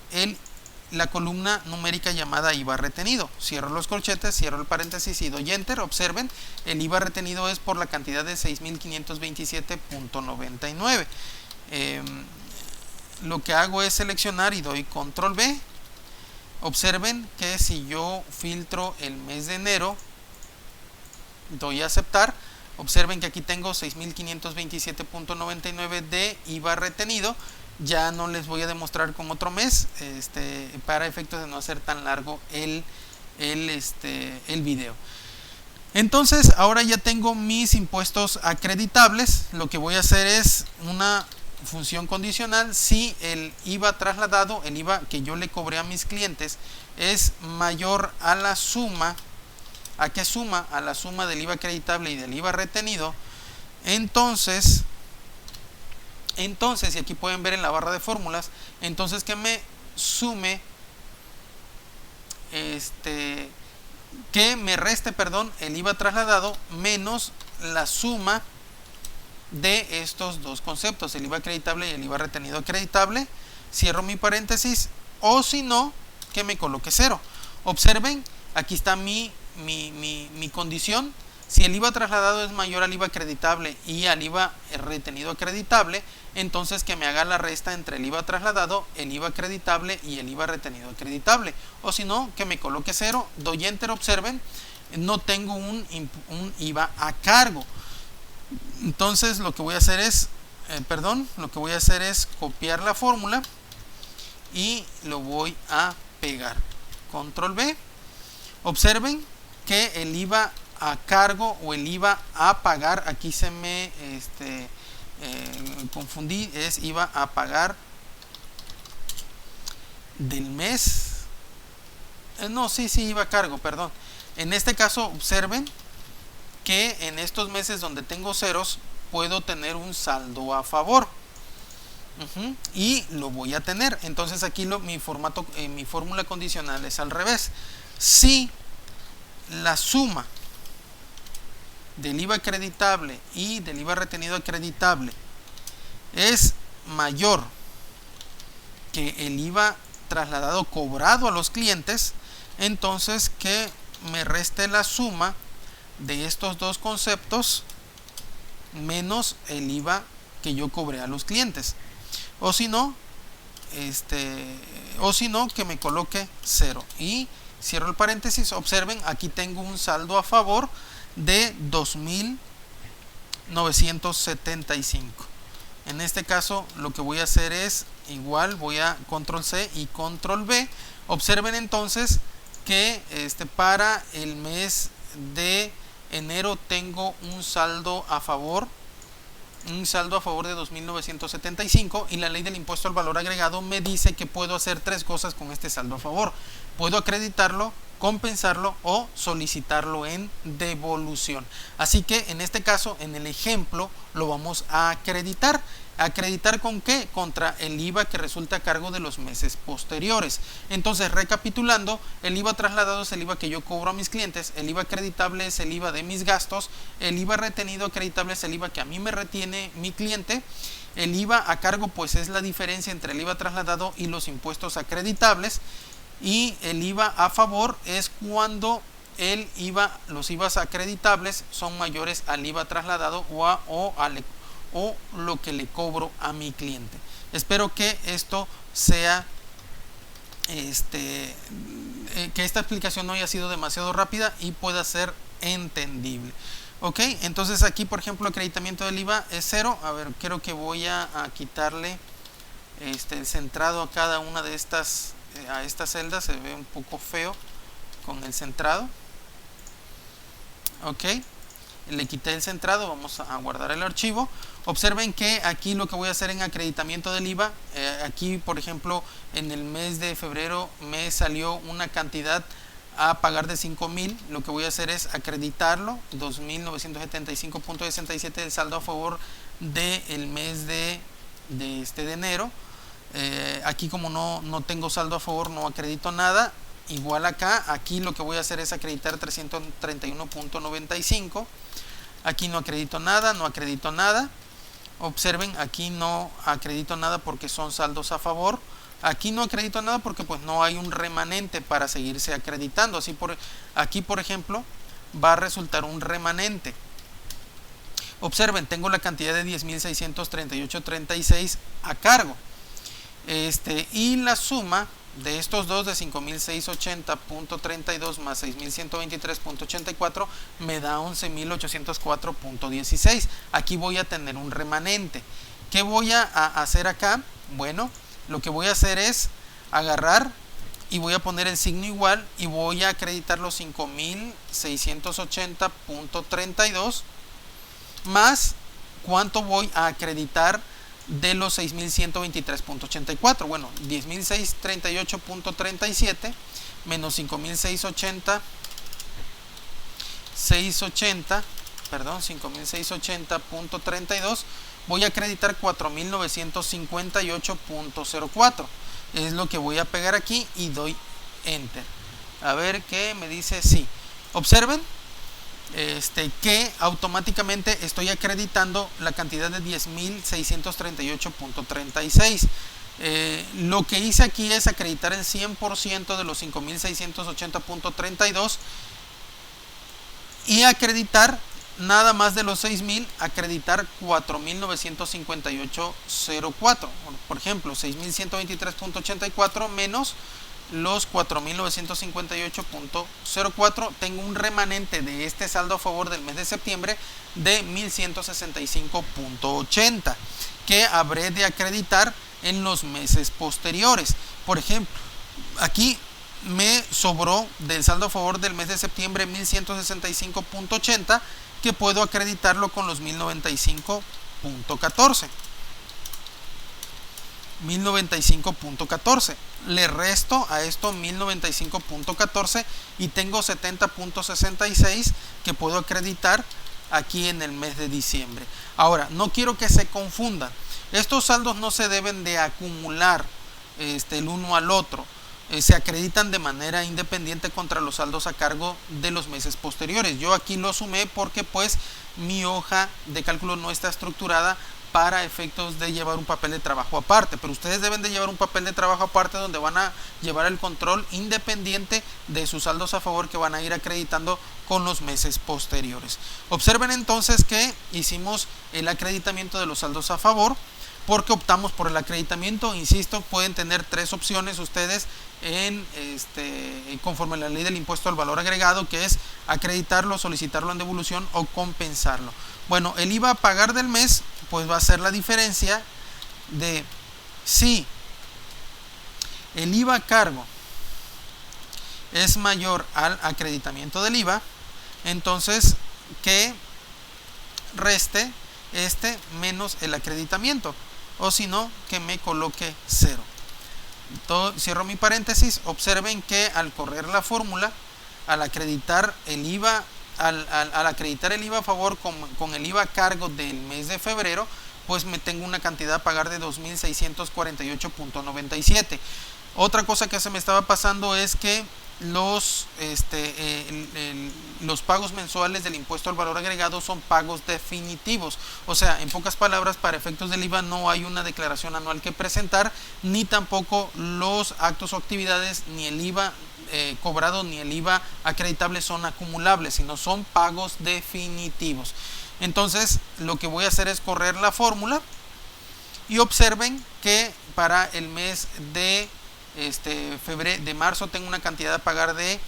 la columna numérica llamada IVA retenido. Cierro los corchetes, cierro el paréntesis y doy enter. Observen, el IVA retenido es por la cantidad de 6.527.99. Lo que hago es seleccionar y doy control B. Observen que si yo filtro el mes de enero, doy a aceptar. Observen que aquí tengo 6.527.99 de IVA retenido. Ya no les voy a demostrar con otro mes, para efectos de no hacer tan largo el video. Entonces, ahora ya tengo mis impuestos acreditables. Lo que voy a hacer es una función condicional. Si el IVA trasladado, el IVA que yo le cobré a mis clientes, es mayor a la suma, ¿a qué suma? A la suma del IVA acreditable y del IVA retenido. Entonces, y aquí pueden ver en la barra de fórmulas, entonces que me sume, que me reste, el IVA trasladado menos la suma de estos dos conceptos, el IVA acreditable y el IVA retenido acreditable. Cierro mi paréntesis, o si no, que me coloque 0. Observen, aquí está mi condición. Si el IVA trasladado es mayor al IVA acreditable y al IVA retenido acreditable, entonces que me haga la resta entre el IVA trasladado, el IVA acreditable y el IVA retenido acreditable. O si no, que me coloque 0, doy enter, observen, no tengo un IVA a cargo. Entonces lo que voy a hacer es, copiar la fórmula y lo voy a pegar. Control B. Observen que el IVA a cargo o el IVA a pagar, aquí se me confundí, es IVA a pagar del mes, IVA a cargo, perdón. En este caso observen que en estos meses donde tengo ceros puedo tener un saldo a favor. Y lo voy a tener. Entonces aquí mi fórmula condicional es al revés. Si la suma del IVA acreditable y del IVA retenido acreditable es mayor que el IVA trasladado cobrado a los clientes, entonces que me reste la suma de estos dos conceptos menos el IVA que yo cobré a los clientes. O si no, que me coloque 0 y cierro el paréntesis. Observen, aquí tengo un saldo a favor de 2.975. En este caso lo que voy a hacer es igual, voy a control C y control V. Observen entonces que para el mes de enero tengo un saldo a favor de 2.975 y la ley del impuesto al valor agregado me dice que puedo hacer tres cosas con este saldo a favor. Puedo acreditarlo, compensarlo o solicitarlo en devolución. Así que en este caso, en el ejemplo, lo vamos a acreditar. ¿Acreditar con qué? Contra el IVA que resulta a cargo de los meses posteriores. Entonces, recapitulando, el IVA trasladado es el IVA que yo cobro a mis clientes, el IVA acreditable es el IVA de mis gastos, el IVA retenido acreditable es el IVA que a mí me retiene mi cliente, el IVA a cargo pues es la diferencia entre el IVA trasladado y los impuestos acreditables, y el IVA a favor es cuando los IVAs acreditables son mayores al IVA trasladado o lo que le cobro a mi cliente. Espero que esto sea que esta explicación no haya sido demasiado rápida y pueda ser entendible. Ok, entonces aquí por ejemplo acreditamiento del IVA es 0. A ver, creo que voy a quitarle el centrado a cada una de estas a esta celda, se ve un poco feo con el centrado. Ok, le quité el centrado, vamos a guardar el archivo. Observen que aquí lo que voy a hacer en acreditamiento del IVA, aquí por ejemplo en el mes de febrero me salió una cantidad a pagar de 5.000, lo que voy a hacer es acreditarlo, 2.975.67 del saldo a favor del mes de enero. Aquí como no tengo saldo a favor no acredito nada. Igual acá, aquí lo que voy a hacer es acreditar 331.95. Aquí no acredito nada, no acredito nada. Observen, aquí no acredito nada porque son saldos a favor. Aquí no acredito nada porque pues no hay un remanente para seguirse acreditando. Aquí por ejemplo va a resultar un remanente. Observen, tengo la cantidad de 10.638.36 a cargo. Y la suma de estos dos, de 5.680.32 más 6.123.84, me da 11.804.16. Aquí voy a tener un remanente. ¿Qué voy a hacer acá? Bueno, lo que voy a hacer es agarrar y voy a poner el signo igual y voy a acreditar los 5.680.32 más cuánto voy a acreditar de los 6.123.84. Bueno, 10.638.37 menos 5.680.32, voy a acreditar 4.958.04. Es lo que voy a pegar aquí y doy enter. A ver qué me dice sí. Observen que automáticamente estoy acreditando la cantidad de 10.638.36. Lo que hice aquí es acreditar el 100% de los 5.680.32 y acreditar nada más de los 6.000, acreditar 4.958.04. Por ejemplo, 6.123.84 menos los 4.958.04. Tengo un remanente de este saldo a favor del mes de septiembre de 1.165.80 que habré de acreditar en los meses posteriores. Por ejemplo, aquí me sobró del saldo a favor del mes de septiembre 1.165.80 que puedo acreditarlo con los 1.095.14. 1095.14. Le resto a esto 1095.14 y tengo 70.66 que puedo acreditar aquí en el mes de diciembre. Ahora, no quiero que se confundan. Estos saldos no se deben de acumular el uno al otro. Se acreditan de manera independiente contra los saldos a cargo de los meses posteriores. Yo aquí lo sumé porque pues mi hoja de cálculo no está estructurada para efectos de llevar un papel de trabajo aparte, pero ustedes deben de llevar un papel de trabajo aparte donde van a llevar el control independiente de sus saldos a favor que van a ir acreditando con los meses posteriores. Observen entonces que hicimos el acreditamiento de los saldos a favor porque optamos por el acreditamiento. Insisto, pueden tener tres opciones ustedes conforme a la ley del impuesto al valor agregado, que es acreditarlo, solicitarlo en devolución o compensarlo. Bueno, el IVA a pagar del mes pues va a ser la diferencia de si el IVA a cargo es mayor al acreditamiento del IVA, entonces que reste menos el acreditamiento, o si no, que me coloque 0. Cierro mi paréntesis. Observen que al correr la fórmula, al acreditar el IVA al acreditar el IVA a favor con el IVA a cargo del mes de febrero, pues me tengo una cantidad a pagar de 2.648.97. Otra cosa que se me estaba pasando es que los pagos mensuales del impuesto al valor agregado son pagos definitivos. O sea, en pocas palabras, para efectos del IVA no hay una declaración anual que presentar, ni tampoco los actos o actividades, ni el IVA cobrado ni el IVA acreditable son acumulables, sino son pagos definitivos. Entonces lo que voy a hacer es correr la fórmula y observen que para el mes de de marzo tengo una cantidad a pagar de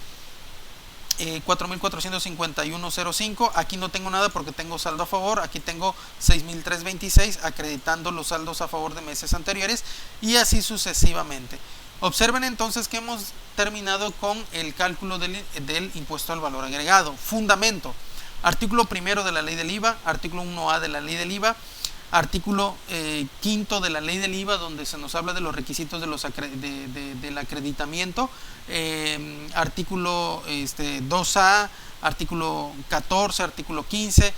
4.451.05. Aquí no tengo nada porque tengo saldo a favor. Aquí tengo 6.326 acreditando los saldos a favor de meses anteriores y así sucesivamente. Observen entonces que hemos terminado con el cálculo del impuesto al valor agregado. Fundamento: artículo primero de la ley del IVA, artículo 1A de la ley del IVA, artículo quinto de la ley del IVA, donde se nos habla de los requisitos del acreditamiento, artículo 2A, artículo 14, artículo 15,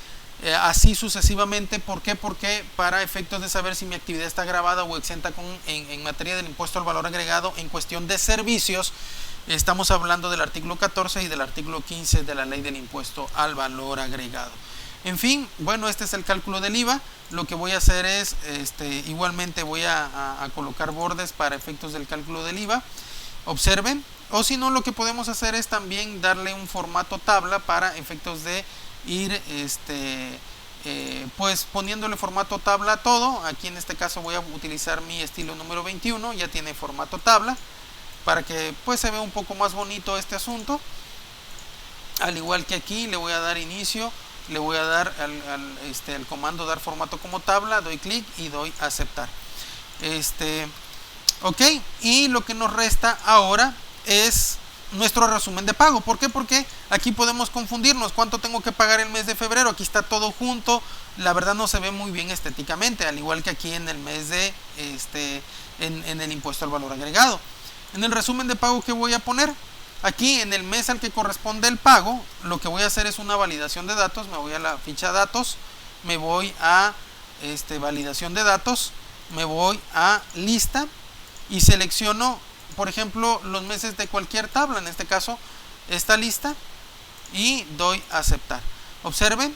así sucesivamente. ¿Por qué? Porque para efectos de saber si mi actividad está grabada o exenta en materia del impuesto al valor agregado en cuestión de servicios, estamos hablando del artículo 14 y del artículo 15 de la ley del impuesto al valor agregado. En fin, bueno, este es el cálculo del IVA. Lo que voy a hacer es, igualmente voy a colocar bordes para efectos del cálculo del IVA. Observen, o si no, lo que podemos hacer es también darle un formato tabla para efectos de ir, pues poniéndole formato tabla a todo. Aquí en este caso voy a utilizar mi estilo número 21, ya tiene formato tabla, para que pues se vea un poco más bonito este asunto. Al igual que aquí, le voy a dar inicio. Le voy a dar al comando dar formato como tabla, doy clic y doy aceptar. Ok, y lo que nos resta ahora es nuestro resumen de pago. ¿Por qué? Porque aquí podemos confundirnos. ¿Cuánto tengo que pagar el mes de febrero? Aquí está todo junto. La verdad no se ve muy bien estéticamente, al igual que aquí en el mes de en el impuesto al valor agregado. En el resumen de pago, ¿qué voy a poner? Aquí en el mes al que corresponde el pago, lo que voy a hacer es una validación de datos. Me voy a la ficha datos, me voy a validación de datos, me voy a lista y selecciono, por ejemplo, los meses de cualquier tabla, en este caso esta lista, y doy a aceptar. Observen,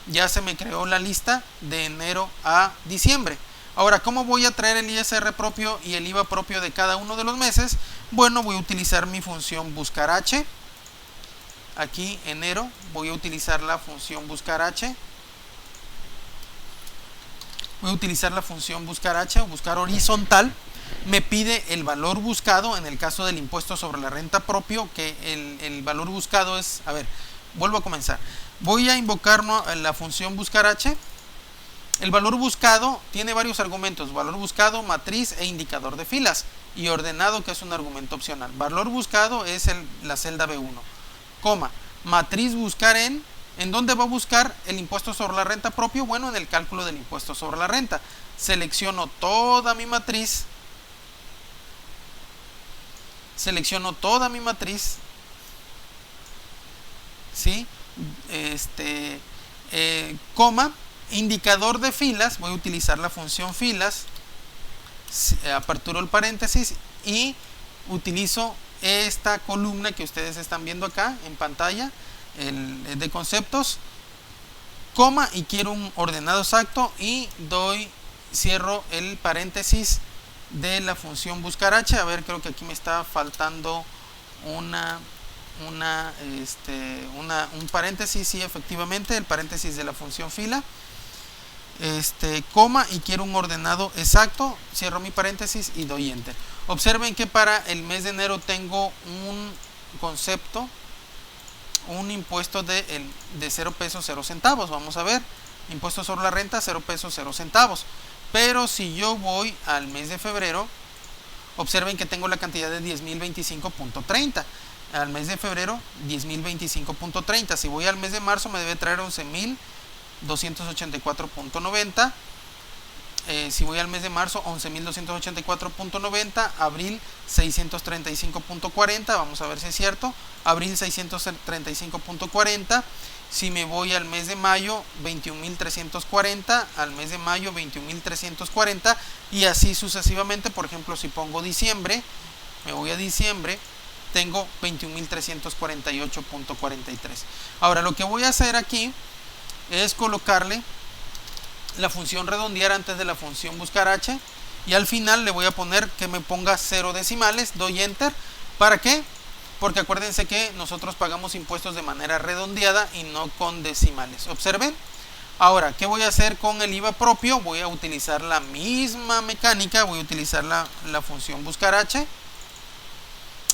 ya se me creó la lista de enero a diciembre. Ahora, ¿cómo voy a traer el ISR propio y el IVA propio de cada uno de los meses? Bueno, voy a utilizar mi función buscar H. Aquí, enero, voy a utilizar la función buscar H. Voy a utilizar la función buscar H o buscar horizontal. Me pide el valor buscado en el caso del impuesto sobre la renta propio, que el valor buscado es, a ver, vuelvo a comenzar. Voy a invocar la función buscar H. El valor buscado tiene varios argumentos: valor buscado, matriz e indicador de filas, y ordenado, que es un argumento opcional. Valor buscado es la celda B1, coma, matriz buscar ¿en dónde va a buscar el impuesto sobre la renta propio? Bueno, en el cálculo del impuesto sobre la renta. Selecciono toda mi matriz, ¿sí? Coma, indicador de filas, voy a utilizar la función filas, aperturo el paréntesis y utilizo esta columna que ustedes están viendo acá en pantalla, de conceptos, coma, y quiero un ordenado exacto, y cierro el paréntesis de la función buscar H. A ver, creo que aquí me está faltando un paréntesis. Sí, efectivamente, el paréntesis de la función fila, coma, y quiero un ordenado exacto, cierro mi paréntesis y doy enter. Observen que para el mes de enero tengo un concepto, un impuesto de 0 pesos 0 centavos. Vamos a ver, impuesto sobre la renta, 0 pesos 0 centavos. Pero si yo voy al mes de febrero, observen que tengo la cantidad de 10.025.30. Al mes de febrero, 10.025.30. Si voy al mes de marzo, me debe traer 11.284.90. Si voy al mes de marzo, 11.284.90. Abril, 635.40. Vamos a ver si es cierto. Abril, 635.40. Si me voy al mes de mayo, 21.340. Al mes de mayo, 21.340. Y así sucesivamente. Por ejemplo, si pongo diciembre, me voy a diciembre, tengo 21.348.43. Ahora, lo que voy a hacer aquí es colocarle la función redondear antes de la función buscar H, y al final le voy a poner que me ponga 0 decimales. Doy enter. ¿Para qué? Porque acuérdense que nosotros pagamos impuestos de manera redondeada y no con decimales. Observen. Ahora, ¿qué voy a hacer con el IVA propio? Voy a utilizar la misma mecánica. Voy a utilizar la función buscar H.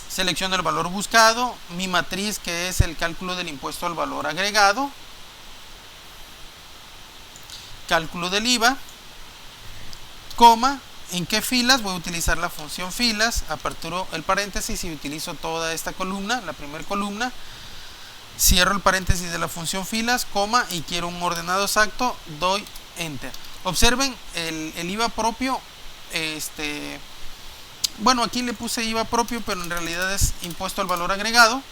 Selecciono el valor buscado, mi matriz, que es el cálculo del impuesto al valor agregado, cálculo del IVA, coma, ¿en qué filas? Voy a utilizar la función filas, aperturo el paréntesis y utilizo toda esta columna, la primera columna, cierro el paréntesis de la función filas, coma, y quiero un ordenado exacto, doy enter. Observen el IVA propio, bueno, aquí le puse IVA propio, pero en realidad es impuesto al valor agregado.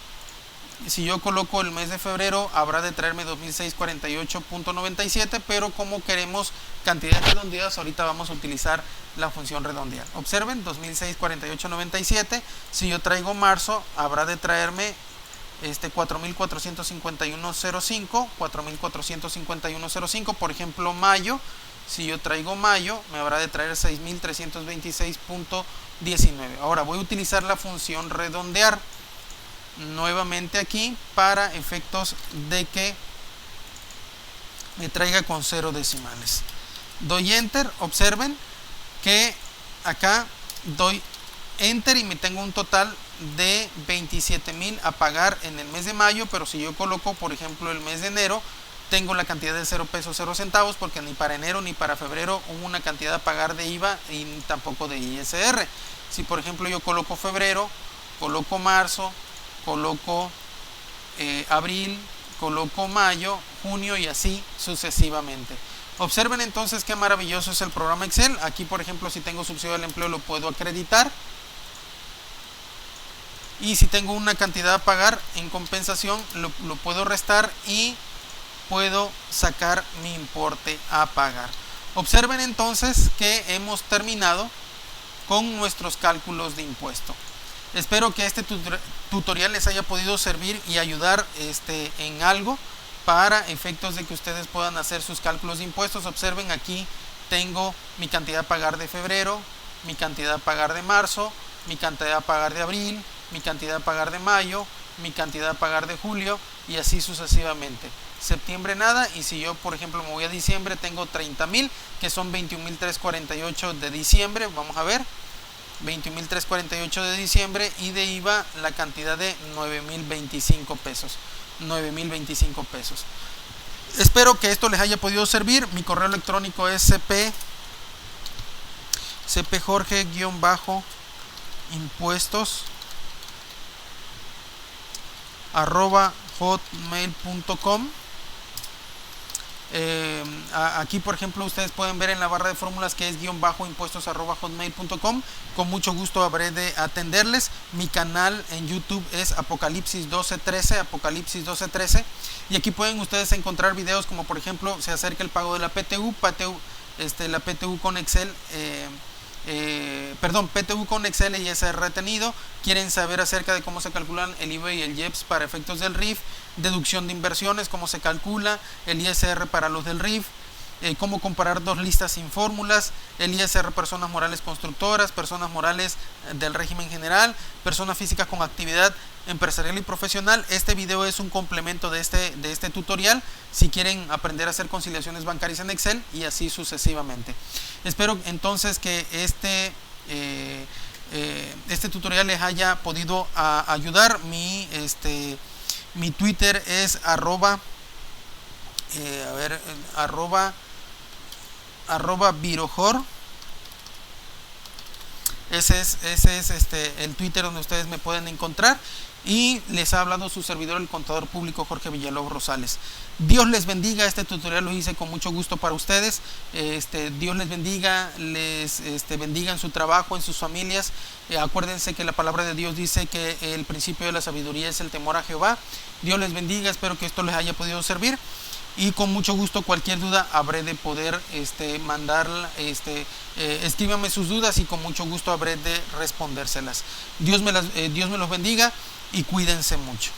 Si yo coloco el mes de febrero, habrá de traerme 2.648.97, pero como queremos cantidades redondeadas, ahorita vamos a utilizar la función redondear. Observen, 2.648.97. Si yo traigo marzo, habrá de traerme 4.451.05, 4.451.05. Por ejemplo, mayo, si yo traigo mayo, me habrá de traer 6.326.19. Ahora voy a utilizar la función redondear nuevamente aquí para efectos de que me traiga con 0 decimales. Doy enter. Observen que acá doy enter y me tengo un total de 27.000 a pagar en el mes de mayo, pero si yo coloco, por ejemplo, el mes de enero, tengo la cantidad de 0 pesos 0 centavos, porque ni para enero ni para febrero hubo una cantidad a pagar de IVA y tampoco de ISR. Si por ejemplo yo coloco febrero, coloco marzo, coloco abril, coloco mayo, junio y así sucesivamente. Observen entonces qué maravilloso es el programa Excel. Aquí por ejemplo, si tengo subsidio al empleo, lo puedo acreditar, y si tengo una cantidad a pagar en compensación, lo puedo restar y puedo sacar mi importe a pagar. Observen entonces que hemos terminado con nuestros cálculos de impuesto. Espero que este tutorial les haya podido servir y ayudar en algo para efectos de que ustedes puedan hacer sus cálculos de impuestos. Observen aquí tengo mi cantidad a pagar de febrero, mi cantidad a pagar de marzo, mi cantidad a pagar de abril, mi cantidad a pagar de mayo, mi cantidad a pagar de julio y así sucesivamente. Septiembre nada, y si yo por ejemplo me voy a diciembre, tengo 30,000 que son 21,348 de diciembre. Vamos a ver, 21,348 de diciembre, y de IVA la cantidad de 9,025 pesos. 9,025 pesos. Espero que esto les haya podido servir. Mi correo electrónico es cpjorge-impuestos @hotmail.com. Aquí por ejemplo ustedes pueden ver en la barra de fórmulas que es _impuestos @hotmail.com. Con mucho gusto habré de atenderles. Mi canal en YouTube es Apocalipsis 1213, y aquí pueden ustedes encontrar videos como por ejemplo se acerca el pago de la PTU, la PTU con Excel, PTU con Excel y ISR retenido. Quieren saber acerca de cómo se calculan el IVA y el IEPS para efectos del RIF, deducción de inversiones, cómo se calcula el ISR para los del RIF, cómo comparar dos listas sin fórmulas, el ISR personas morales constructoras, personas morales del régimen general, personas físicas con actividad empresarial y profesional. Este video es un complemento de este tutorial si quieren aprender a hacer conciliaciones bancarias en Excel y así sucesivamente. Espero entonces que este tutorial les haya podido ayudar. Mi Twitter es @virojor. Ese es el Twitter donde ustedes me pueden encontrar. Y les ha hablado su servidor, el contador público Jorge Villalobos Rosales. Dios les bendiga. Este tutorial lo hice con mucho gusto para ustedes. Dios les bendiga, les bendiga en su trabajo, en sus familias. Acuérdense que la palabra de Dios dice que el principio de la sabiduría es el temor a Jehová. Dios les bendiga. Espero que esto les haya podido servir. Y con mucho gusto, cualquier duda habré de poder mandarla. Escríbanme sus dudas y con mucho gusto habré de respondérselas. Dios me los bendiga y cuídense mucho.